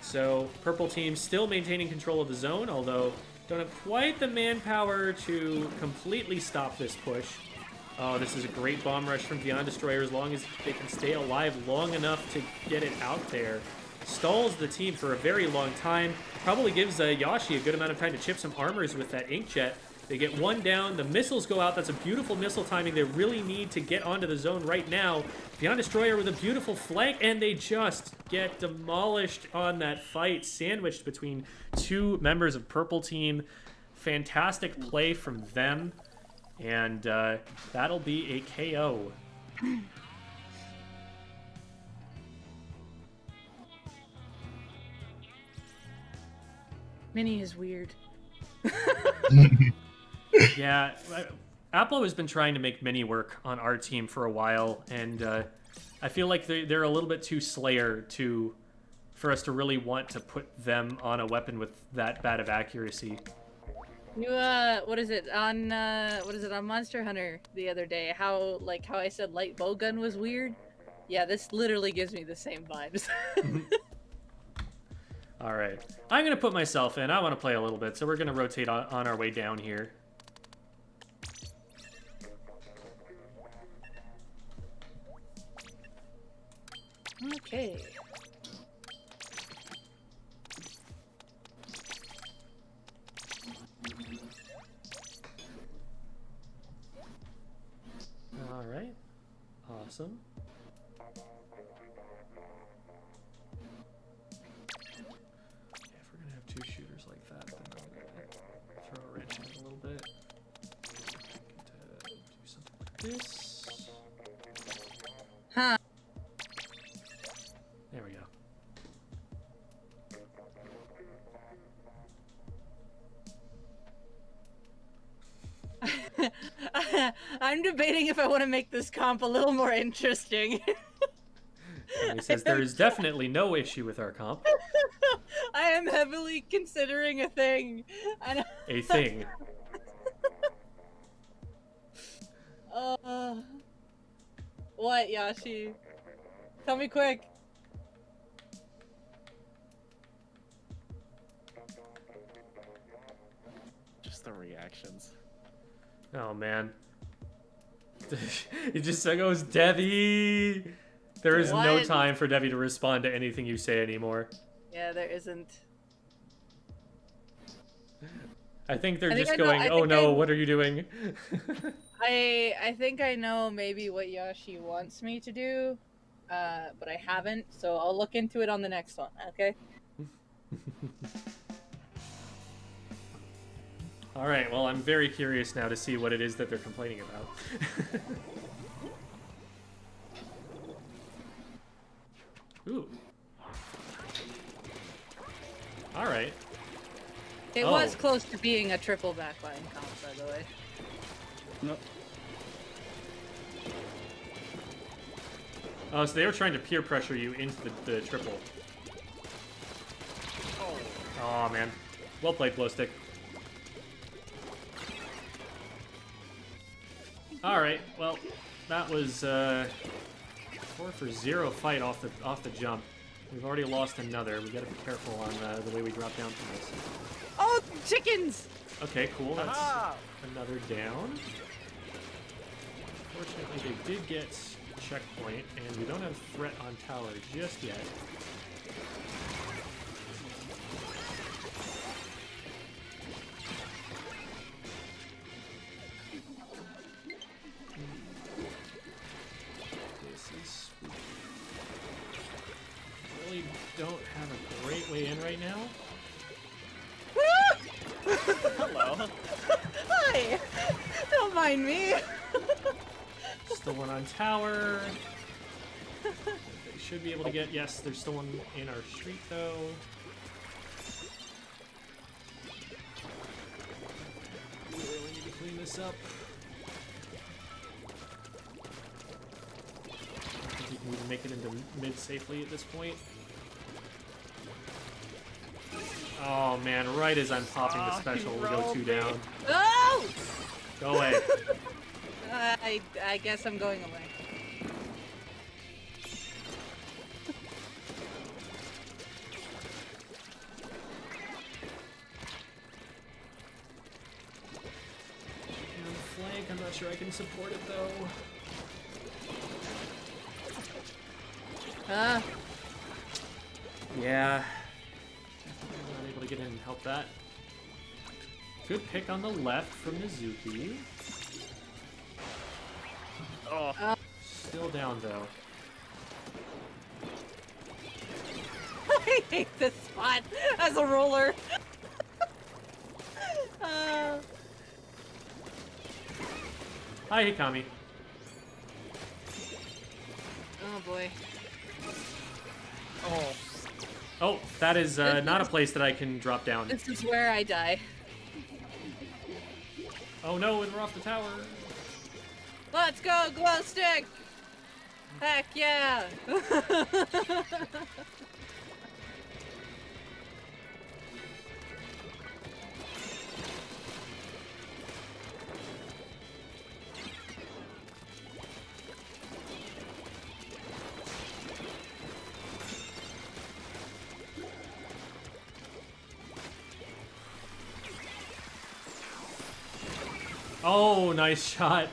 So purple team still maintaining control of the zone, although don't have quite the manpower to completely stop this push. Oh, this is a great bomb rush from Beyond Destroyer as long as they can stay alive long enough to get it out there. Stalls the team for a very long time. Probably gives Yashi a good amount of time to chip some armors with that inkjet. They get one down. The missiles go out. That's a beautiful missile timing. They really need to get onto the zone right now. Beyond Destroyer with a beautiful flank, and they just get demolished on that fight, sandwiched between two members of Purple Team. Fantastic play from them, and that'll be a KO. Mini is weird. Yeah, Apple has been trying to make Mini work on our team for a while, and I feel like they're a little bit too Slayer for us to really want to put them on a weapon with that bad of accuracy. You what is it on Monster Hunter the other day? How I said light bowgun was weird? Yeah, this literally gives me the same vibes. All right, I'm gonna put myself in. I want to play a little bit, so we're gonna rotate on our way down here. Okay. All right, awesome. Yeah, if we're gonna have two shooters like that, then I'm gonna throw a wrench in it a little bit. Get to do something like this. Huh. There we go. I'm debating if I want to make this comp a little more interesting. He says there is definitely no issue with our comp. I am heavily considering a thing. A thing. What, Yashi? Tell me quick. Just the reactions. Oh man. He just goes, Devi! There is no What? time for Devi to respond to anything you say anymore. Yeah, there isn't. I think they're I think just I know- going, I oh think no, I- what are you doing? I think I know maybe what Yashi wants me to do, but I haven't, so I'll look into it on the next one, okay? Alright, well, I'm very curious now to see what it is that they're complaining about. Ooh. Alright. It Oh. was close to being a triple backline comp, by the way. No. Oh, so they were trying to peer pressure you into the triple. Oh, man. Well played, Glowstick. Alright, well, that was 4-for-0 fight off the jump. We've already lost another. We gotta be careful on the way we drop down from this. Oh, chickens! Okay, cool. That's Aha! another down. Fortunately, they did get checkpoint, and we don't have threat on tower just yet. This is spooky. Really don't have a great way in right now. Hello. Hi! Don't mind me! Still one on tower. They should be able to get, yes, there's still one in our street though. We really need to clean this up. I think we can even make it into mid safely at this point. Oh man, right as I'm popping the special, we go 2 down. Oh! Go away. I guess I'm going away. On the flank, I'm not sure I can support it though. Yeah. Definitely not able to get in and help that. Good pick on the left from Mizukii. Oh. Still down though. I hate this spot as a roller. Hi, Hikami. Oh boy. Oh. Oh, that is not a place that I can drop down. This is where I die. Oh no, and we're off the tower. Let's go, glow stick! Heck yeah! Oh, nice shot.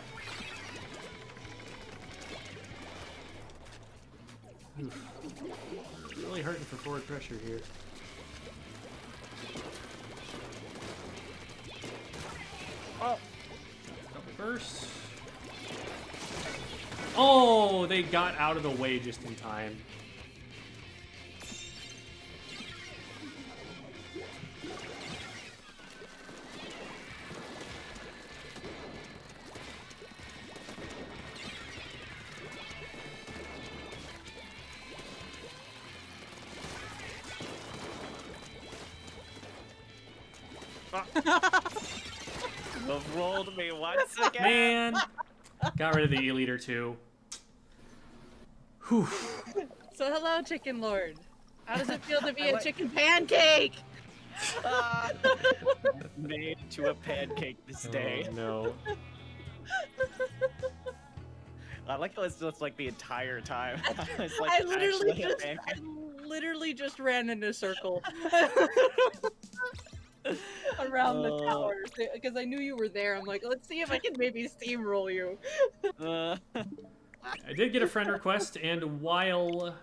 Oof. Really hurting for forward pressure here. Oh, Double burst. Oh, they got out of the way just in time. Love rolled me once again. Man, got rid of the E-leader too. Whew. So hello, Chicken Lord. How does it feel to be a chicken pancake? Made to a pancake this day. Oh, no. I like how it's just like the entire time. It's like I literally actually a just, pancake. I literally just ran in a circle around the tower because I knew you were there. I'm like, let's see if I can maybe steamroll you. I did get a friend request, and while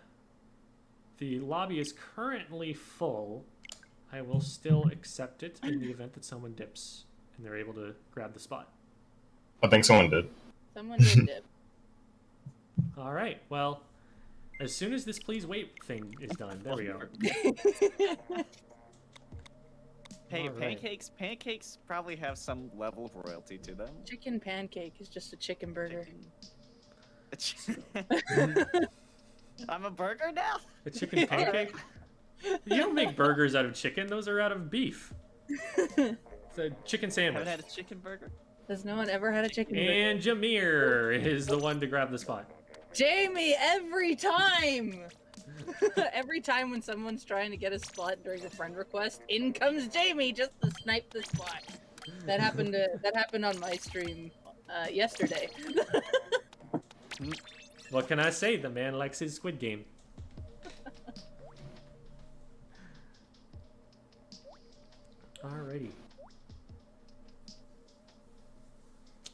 the lobby is currently full, I will still accept it in the event that someone dips and they're able to grab the spot. I think someone did. Someone did dip. All right, well, as soon as this please wait thing is done, there we go. Hey, All right. pancakes probably have some level of royalty to them. Chicken pancake is just a chicken burger. I'm a burger now? A chicken pancake? You don't make burgers out of chicken, those are out of beef. It's a chicken sandwich. Haven't had a chicken burger? Has no one ever had a chicken burger? And Jameer is the one to grab the spot. Jamie, every time! Every time when someone's trying to get a spot during a friend request, in comes Jamie just to snipe the spot. That happened on my stream yesterday. What can I say? The man likes his Squid Game. Alrighty.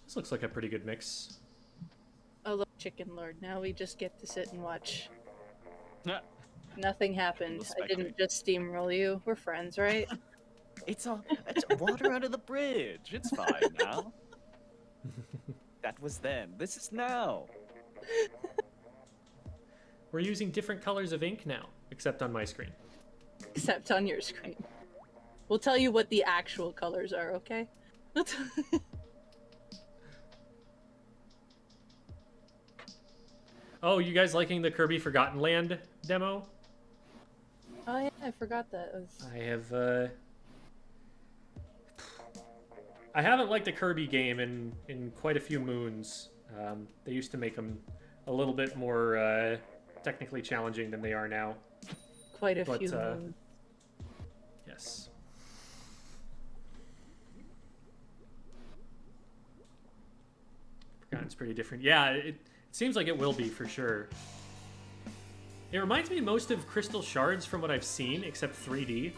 This looks like a pretty good mix. Oh look, Chicken Lord, now we just get to sit and watch. Yeah. Nothing happened. I didn't just steamroll you. We're friends, right? It's water under the bridge. It's fine now. That was then. This is now. We're using different colors of ink now, except on my screen. Except on your screen. We'll tell you what the actual colors are, okay? Oh, you guys liking the Kirby Forgotten Land demo? Oh yeah, I forgot that. I haven't liked a Kirby game in quite a few moons. They used to make them a little bit more technically challenging than they are now. Quite a few. Yes. Forgotten's pretty different. Yeah, it seems like it will be for sure. It reminds me most of Crystal Shards from what I've seen, except 3D.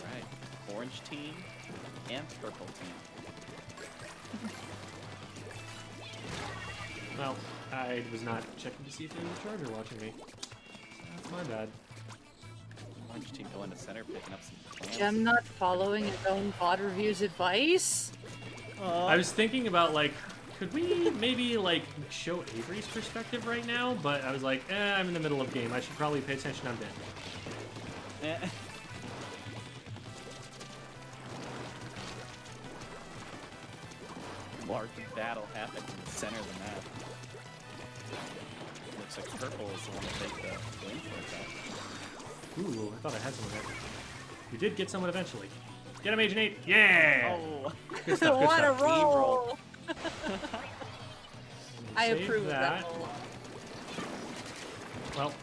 Right. Orange team and purple team. Well, I was not checking to see if there was a charger watching me. That's my bad. Orange team going to center, picking up some plants. I'm not following his own VOD reviews advice. I was thinking about, like, could we maybe, like, show Avery's perspective right now? But I was like, I'm in the middle of game. I should probably pay attention. I'm dead. large battle happened in the center of the map. Looks like purple is the one to take the win for that. Ooh, I thought I had someone there. You did get someone eventually. Get him, Agent 8! Yeah! Oh, Good stuff, good What stuff. a roll! I Save approve of that roll. Well.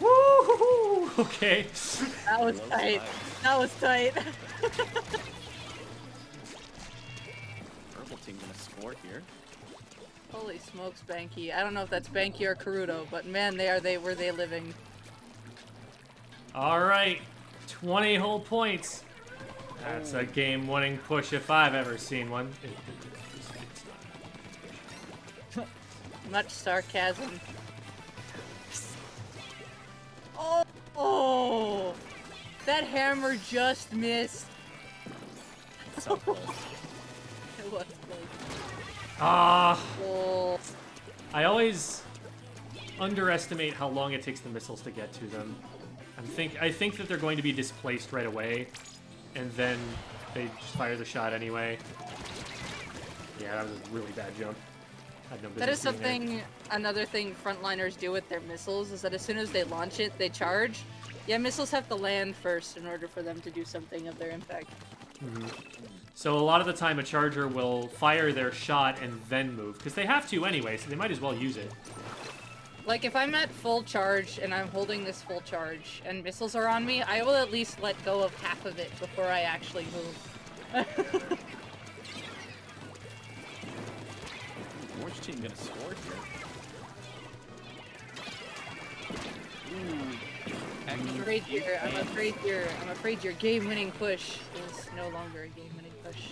Woo! Okay. That was Close tight. enough. That was tight. Purple team gonna score here. Holy smokes, Banky. I don't know if that's Banky or Karuto, but man, were they living. All right. 20 whole points. That's a game-winning push if I've ever seen one. It's not. Much sarcasm. Oh, that hammer just missed. So close. It was close. Ah, Oh, I always underestimate how long it takes the missiles to get to them. I think that they're going to be displaced right away, and then they just fire the shot anyway. Yeah, that was a really bad jump. I had no that is business being there. another thing frontliners do with their missiles, is that as soon as they launch it, they charge. Yeah, missiles have to land first in order for them to do something of their impact. So a lot of the time, a charger will fire their shot and then move, because they have to anyway, so they might as well use it. Like, if I'm at full charge and I'm holding this full charge and missiles are on me, I will at least let go of half of it before I actually move. Orange team gonna score here. Ooh. I'm afraid your game-winning push is no longer a game-winning push.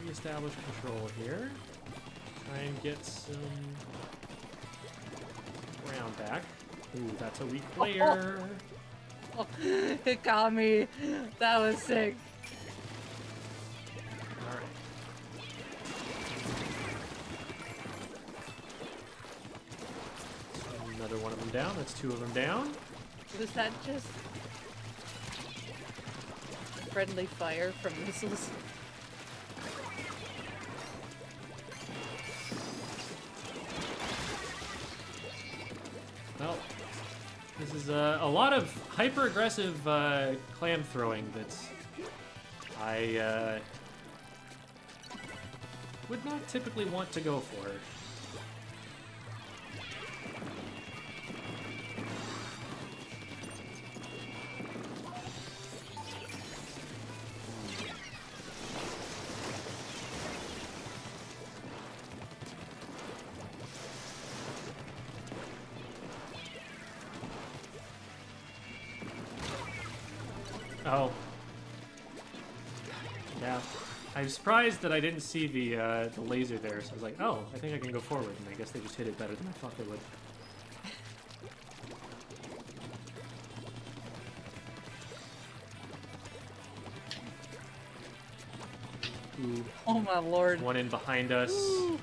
Reestablish control here. Try and get some ground back. Ooh, that's a weak player. Oh, it got me. That was sick. Alright. Another one of them down. That's two of them down. Was that just friendly fire from missiles? Well, this is a lot of hyper-aggressive clam throwing that I would not typically want to go for. Oh. Yeah. I'm surprised that I didn't see the laser there, so I was like, oh, I think I can go forward, and I guess they just hit it better than I thought they would. Ooh, Oh my lord. one in behind us. Ooh.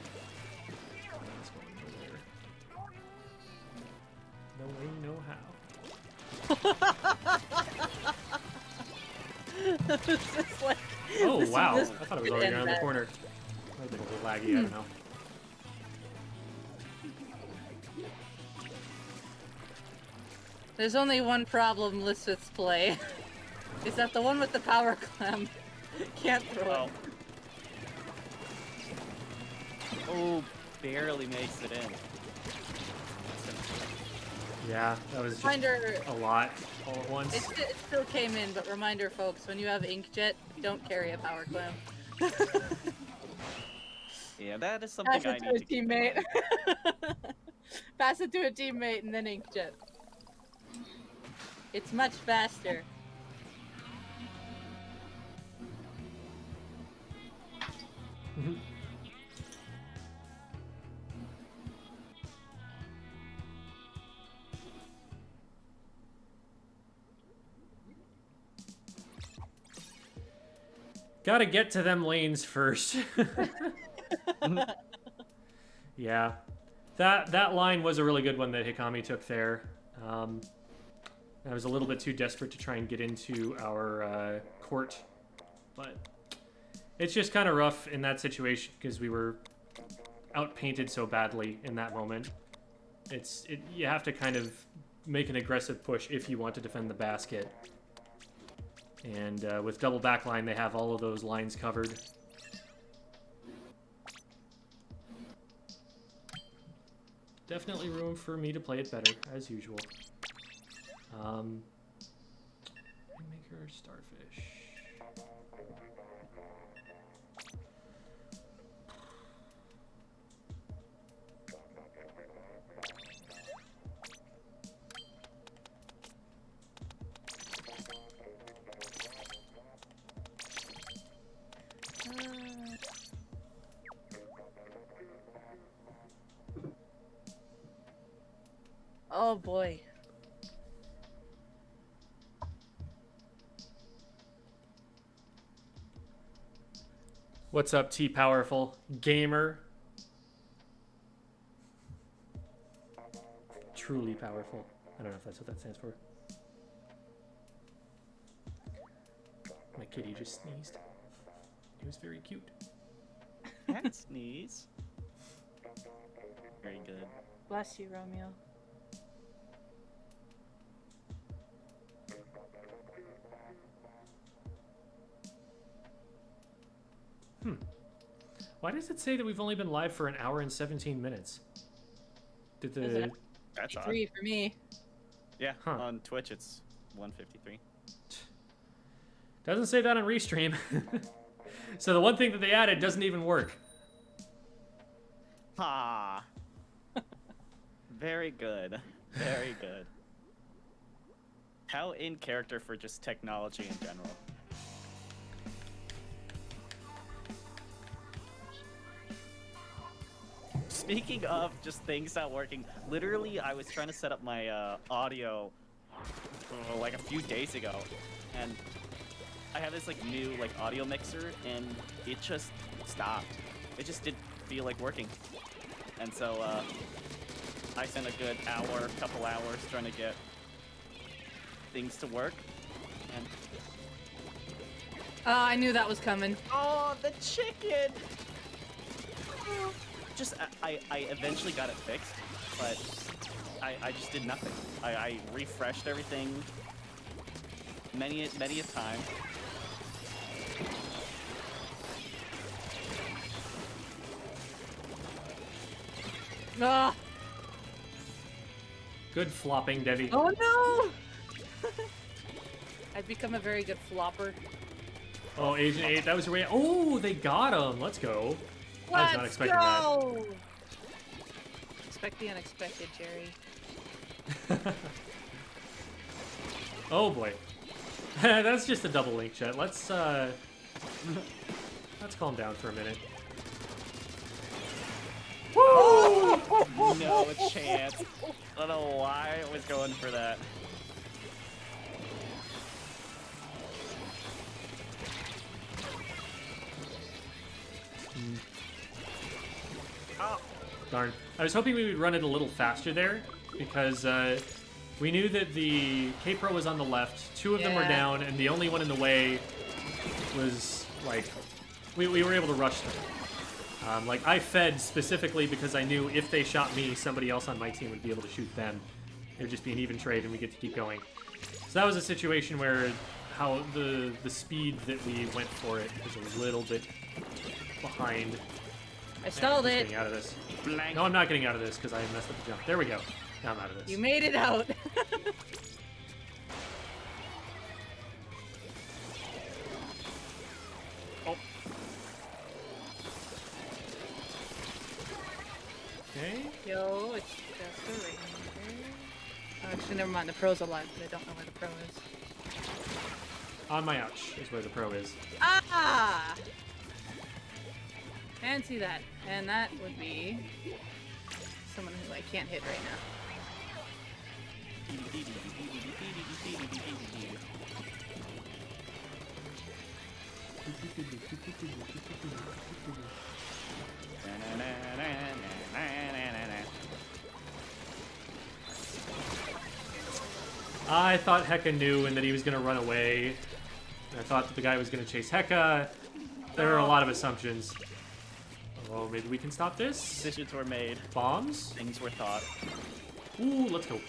That's going nowhere. No way, no how. It's just like, Oh, this- wow. I this thought it was could already end around the bad. corner. Might have been a little laggy, I don't know. There's only one problem Liswith's play. Is that the one with the power clam can't throw Oh. it. Oh, barely makes it in. Yeah, that was just Reminder, a lot all at once. it still came in, but reminder folks, when you have inkjet, don't carry a power clam. Yeah, that is something Pass I it need to a to keep in teammate. mind. Pass it to a teammate and then inkjet. It's much faster. Gotta get to them lanes first. Yeah. That line was a really good one that Hikami took there. I was a little bit too desperate to try and get into our court, but it's just kind of rough in that situation because we were outpainted so badly in that moment. You have to kind of make an aggressive push if you want to defend the basket. And with double backline, they have all of those lines covered. Definitely room for me to play it better, as usual. Maker, starfish. Oh boy. What's up, T Powerful Gamer? Truly powerful. I don't know if that's what that stands for. My kitty just sneezed. It was very cute. Cat sneeze. Very good. Bless you, Romeo. Why does it say that we've only been live for an hour and 17 minutes? Did the... That's odd. 3 for me. Yeah, Huh. on Twitch it's 153. Doesn't say that on Restream. So the one thing that they added doesn't even work. Ha! Very good. Very good. How in character for just technology in general. Speaking of just things not working, literally I was trying to set up my audio like a few days ago, and I have this like new like audio mixer, and it just stopped. It just didn't feel like working, and so I spent a good couple hours trying to get things to work, and I knew that was coming. oh, the chicken! Just I eventually got it fixed, but I just did nothing. I refreshed everything many a time. Ah! Good flopping, Devi. Oh no! I've become a very good flopper. Oh, Agent 8, that was your way. Oh, they got him. Let's go. I was not expecting go! Expect the unexpected, Jerry. Oh boy. That's just a double link chat. Let's calm down for a minute. Woo! No chance. I don't know why I was going for that. Oh. Darn. I was hoping we would run it a little faster there, because we knew that the K-Pro was on the left, 2 of them were Yeah. down, and the only one in the way was, like, we were able to rush them. Like, I fed specifically because I knew if they shot me, somebody else on my team would be able to shoot them. It would just be an even trade, and we get to keep going. So that was a situation where how the speed that we went for it was a little bit behind. I stalled I'm just it. getting out of this. Blank. No, I'm not getting out of this because I messed up the jump. There we go. Now I'm out of this. You made it out. Oh. Okay. Yo, it's just a ranger. Oh, actually, never mind. The pro's alive, but I don't know where the pro is. On my ouch is where the pro is. Ah! Fancy that. And that would be someone who I can't hit right now. I thought Heka knew and that he was gonna run away. I thought that the guy was gonna chase Heka. There are a lot of assumptions. Oh, maybe we can stop this? Decisions were made. Bombs? Things were thought. Ooh, let's go.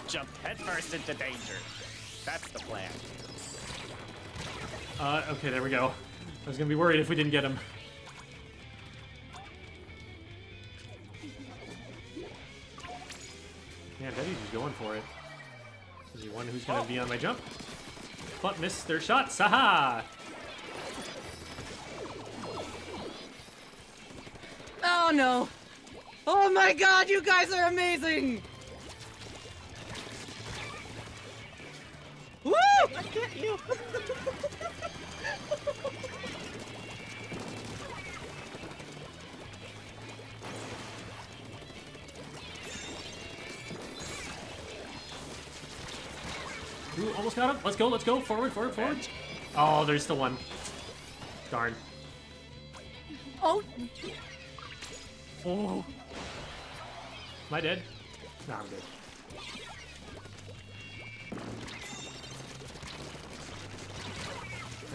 Jump headfirst into danger. That's the plan. Okay, there we go. I was gonna be worried if we didn't get him. Man, Debbie's just going for it. Is he one who's gonna be on my jump? But missed their shots. Haha! Oh no! Oh my god, you guys are amazing! Woo! I get you. Ooh, almost got him. Let's go, let's go. Forward, forward, forward. Oh, there's still one. Darn. Oh! Oh. Am I dead? Nah, I'm good.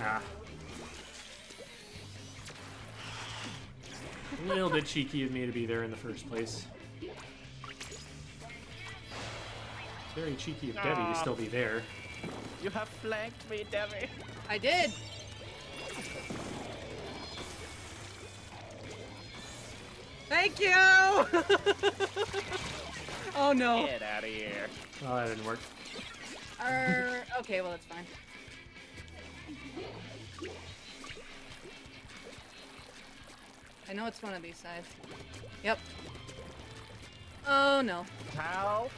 Ah. A little bit cheeky of me to be there in the first place. Very cheeky of Debbie to still be there. You have flanked me, Debbie. I did! Thank you! Oh no. Get out of here. Oh, that didn't work. Okay, well that's fine. I know it's one of these sides. Yep. Oh no. How?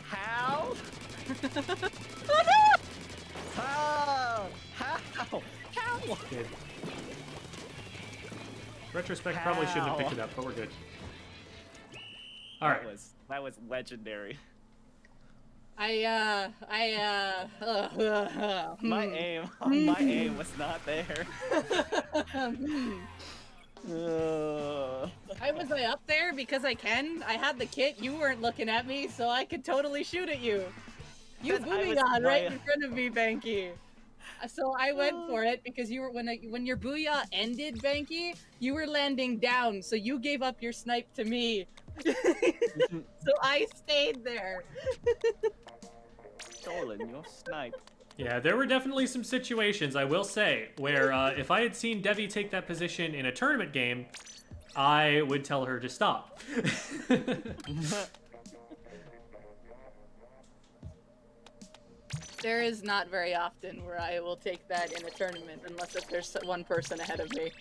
How? Oh no! How? How? How? Good. Retrospect probably shouldn't have picked it up, but we're good. Alright. That was legendary. My aim was not there. I was up there because I can. I had the kit. You weren't looking at me, so I could totally shoot at you. You booing on right in front of me, Banky. So I went for it because you were when your booyah ended, Banky, you were landing down, so you gave up your snipe to me. So I stayed there. Stolen your snipe. Yeah, there were definitely some situations, I will say, where if I had seen Devi take that position in a tournament game, I would tell her to stop. There is not very often where I will take that in a tournament, unless if there's one person ahead of me.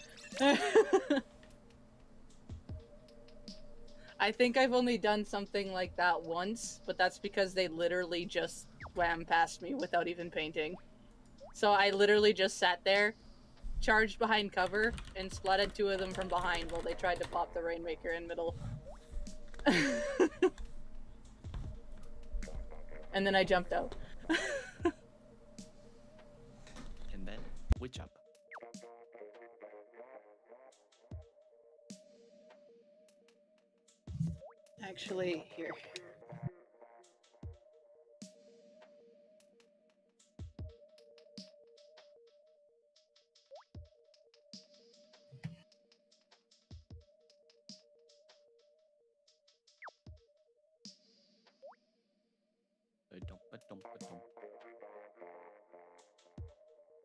I think I've only done something like that once, but that's because they literally just swam past me without even painting. So I literally just sat there, charged behind cover, and splatted two of them from behind while they tried to pop the Rainmaker in middle. And then I jumped out. And then we jump. Actually, here.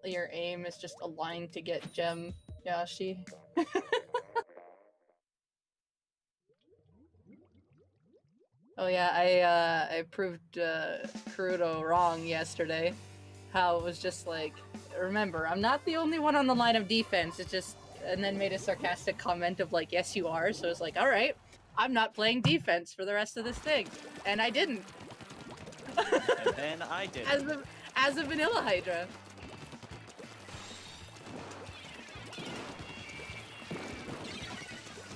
Your aim is just aligned to get gem, Yashi. Oh yeah, I proved Kuruto wrong yesterday. How it was just like, remember, I'm not the only one on the line of defense. It's just, and then made a sarcastic comment of like, yes you are. So it's like, all right, I'm not playing defense for the rest of this thing, and I didn't. And then I did. As a vanilla Hydra.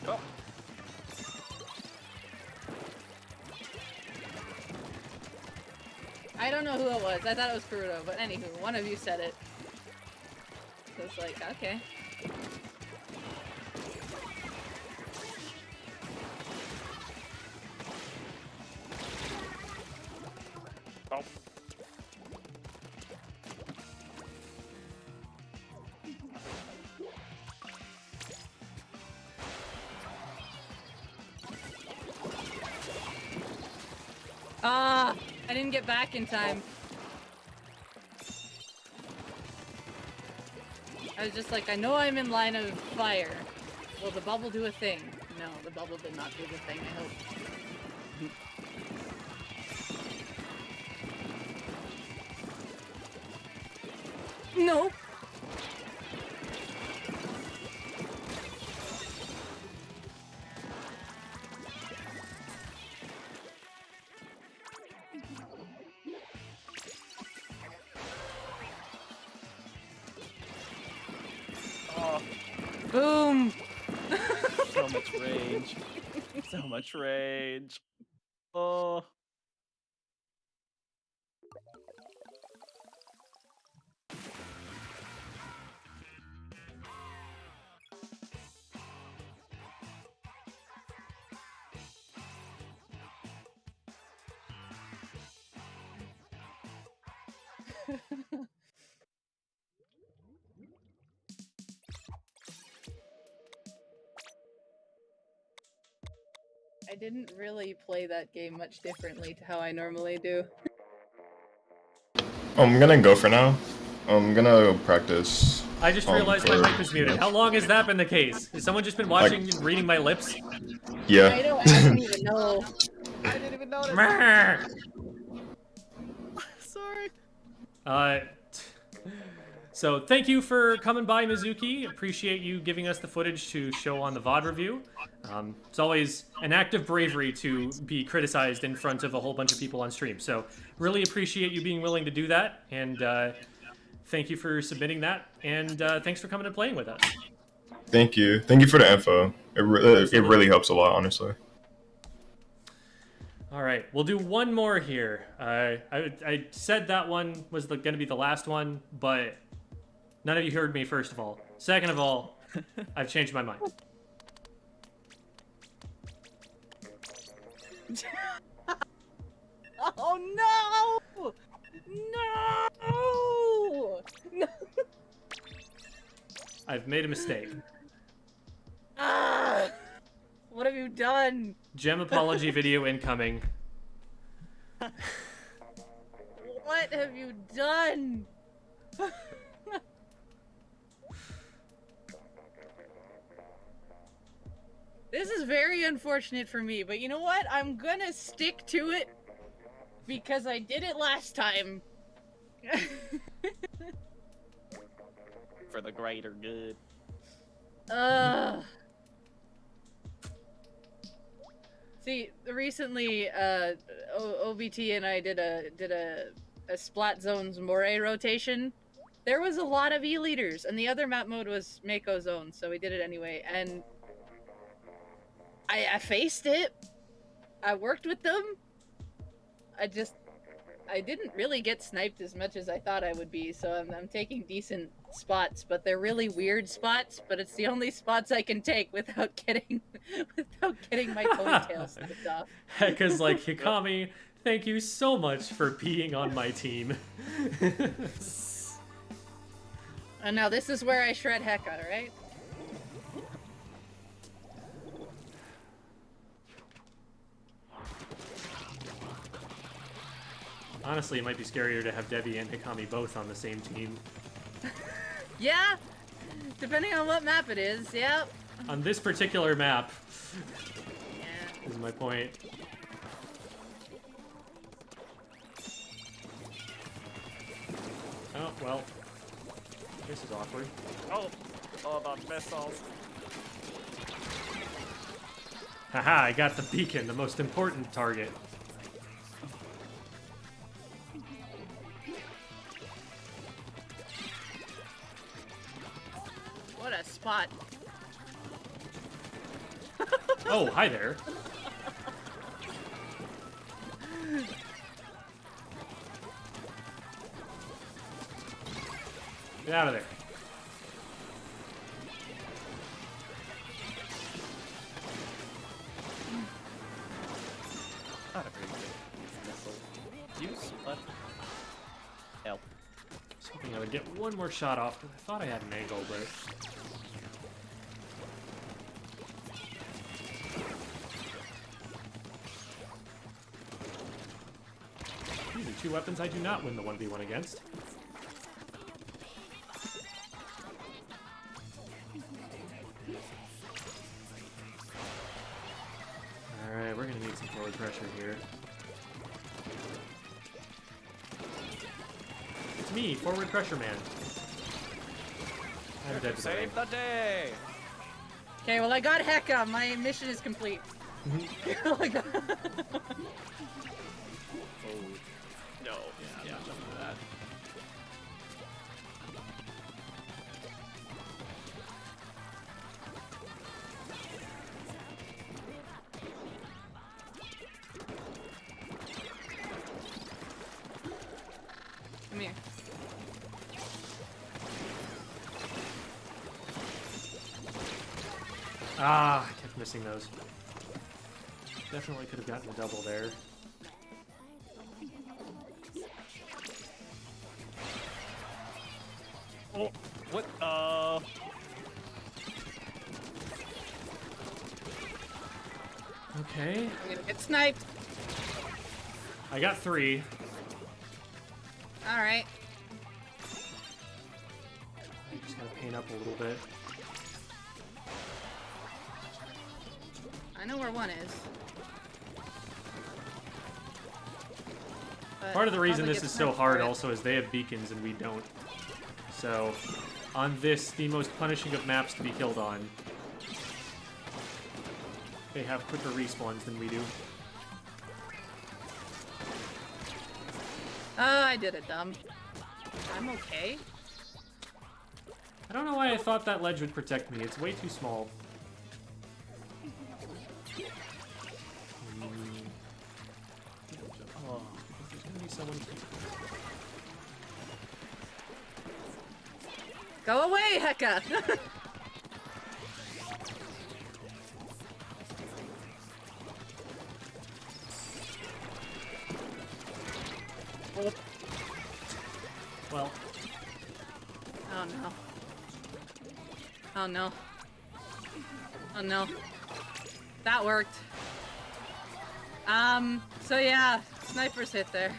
Oh. I don't know who it was. I thought it was Kuruto, but anywho, one of you said it. So it's like, okay. I didn't get back in time. I was just like, I know I'm in line of fire. Will the bubble do a thing? No, the bubble did not do the thing, I hope. Nope. Oh, Boom! so much rage. So much rage. Oh. I didn't really play that game much differently to how I normally do. I'm gonna go for now. I'm gonna practice. I just realized my for- mic was muted. How long has that been the case? Has someone just been watching and reading my lips? Yeah. I didn't even know. I didn't even notice. Meh. Sorry. So thank you for coming by, Mizukii. Appreciate you giving us the footage to show on the VOD review. It's always an act of bravery to be criticized in front of a whole bunch of people on stream. So really appreciate you being willing to do that, and thank you for submitting that, and thanks for coming and playing with us. Thank you. Thank you for the info. It really helps a lot, honestly. All right, we'll do one more here. I said that one was going to be the last one, but none of you heard me, first of all. Second of all, I've changed my mind. Oh no! No! No! I've made a mistake. Ah! What have you done? Gem apology video incoming. What have you done? This is very unfortunate for me, but you know what? I'm gonna stick to it because I did it last time. For the greater good. See, recently, OBT and I did a Splat Zones Moray rotation. There was a lot of E-leaders, and the other map mode was Mako Zone, so we did it anyway, and I faced it. I worked with them. I didn't really get sniped as much as I thought I would be, so I'm taking decent spots, but they're really weird spots, but it's the only spots I can take without getting my ponytail snipped off. Heka's like, Hikami, thank you so much for being on my team. And now this is where I shred Heka, right? Honestly, it might be scarier to have Debbie and Hikami both on the same team. Yeah, depending on what map it is, yep. On this particular map, Yeah. is my point. Oh, well. This is awkward. Oh, all about missiles. Haha, I got the beacon, the most important target. What a spot. Oh, hi there. Get out of there. Not a very good missile use, but help. I was hoping I would get one more shot off, because I thought I had an angle, but... two weapons I do not win the 1v1 against. Alright, we're gonna need some forward pressure here. It's me, forward pressure man. I'm dead to Save the day! Okay, well I got Heka. My mission is complete. Oh my god. No. Yeah, jump into that. Come here. Ah, I kept missing those. Definitely could have gotten a double there. Oh, what? Okay. I'm gonna get sniped. I got 3. Alright. I'm just gonna paint up a little bit. I know where one is. But Part of the I'll reason probably this get is so sniped hard for it. also is they have beacons and we don't. So, on this, the most punishing of maps to be killed on, they have quicker respawns than we do. Oh, I did it, dumb. I'm okay. I don't know why I thought that ledge would protect me. It's way too small. Oh, there's gonna be someone. Go away, Heka! Well, Oh no. Oh no. Oh no. That worked. So yeah, snipers hit there.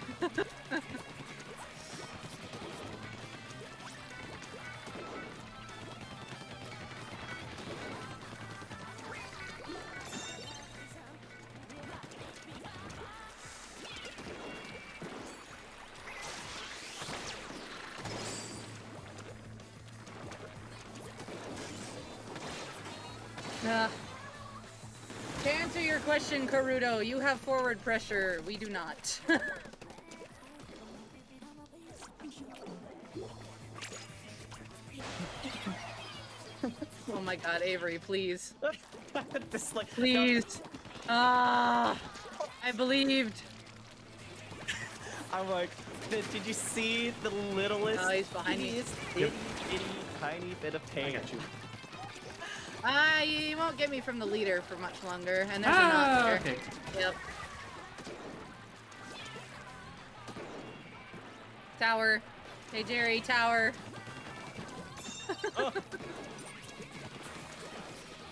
To answer your question, Karuto, you have forward pressure. We do not. Oh my god, Avery, please. This, like, Please. Ah, I believed. I'm like, did you see the littlest, Oh, he's behind you. itty, tiny bit of I pain? got you. You won't get me from the leader for much longer. And there's a knot there. Okay. Yep. Tower. Hey, Jerry, tower.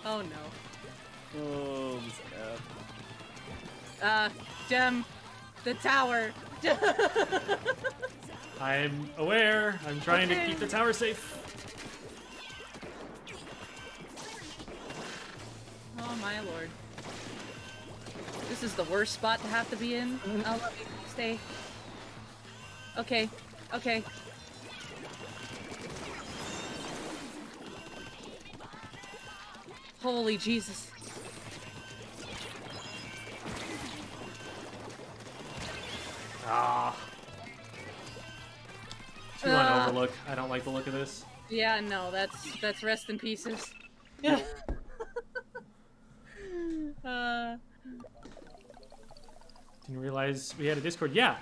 Oh no. Oh, snap. Gem. The tower. I'm aware. I'm trying to keep the tower safe. Oh my lord. This is the worst spot to have to be in. I'll let you stay. Okay. Okay. Holy Jesus. Ah. Two on overlook. I don't like the look of this. Yeah, no, that's rest in pieces. Didn't realize we had a Discord. Yeah.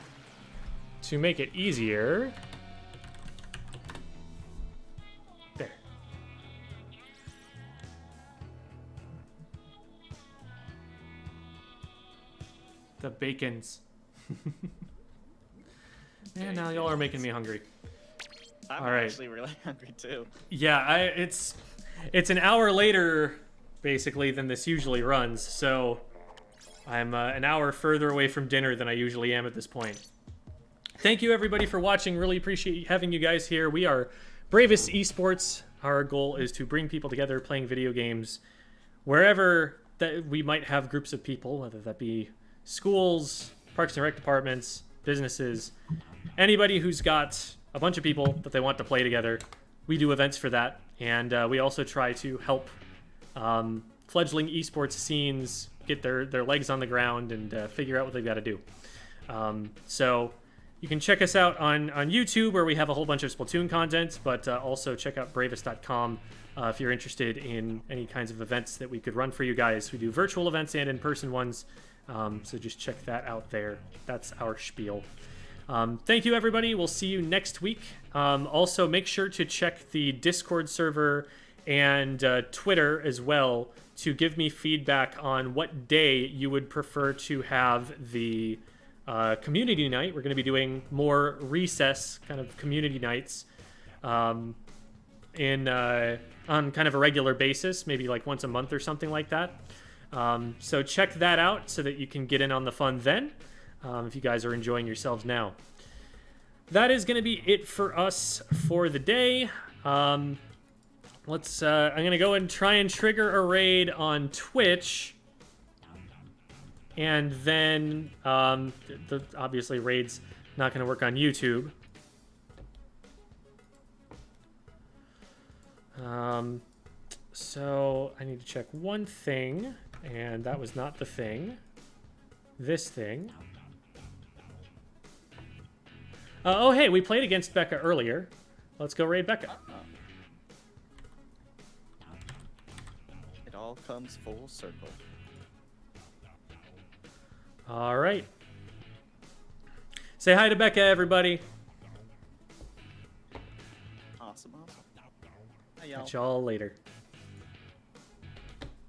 To make it easier. There. The bacons. Yeah, now y'all are making me hungry. I'm All right. actually really hungry too. Yeah, it's an hour later, basically, than this usually runs, so I'm an hour further away from dinner than I usually am at this point. thank you everybody for watching. Really appreciate having you guys here. We are Bravest Esports. Our goal is to bring people together playing video games wherever that we might have groups of people, whether that be schools, parks and rec departments, businesses, anybody who's got a bunch of people that they want to play together. We do events for that, and we also try to help fledgling esports scenes get their legs on the ground and figure out what they've got to do. So you can check us out on YouTube, where we have a whole bunch of Splatoon content, but also check out bravest.com if you're interested in any kinds of events that we could run for you guys. We do virtual events and in-person ones, so just check that out there. That's our spiel. Thank you, everybody. We'll see you next week. Also, make sure to check the Discord server and Twitter as well to give me feedback on what day you would prefer to have the community night. We're going to be doing more recess kind of community nights on kind of a regular basis, maybe like once a month or something like that. So check that out so that you can get in on the fun then, if you guys are enjoying yourselves now. That is going to be it for us for the day. I'm going to go and try and trigger a raid on Twitch. And then, obviously, raid's not going to work on YouTube. So I need to check one thing, and that was not the thing. This thing. Oh, hey, we played against Becca earlier. Let's go raid Becca. It all comes full circle. All right. Say hi to Becca, everybody. Awesome. Hi, y'all. Catch y'all later.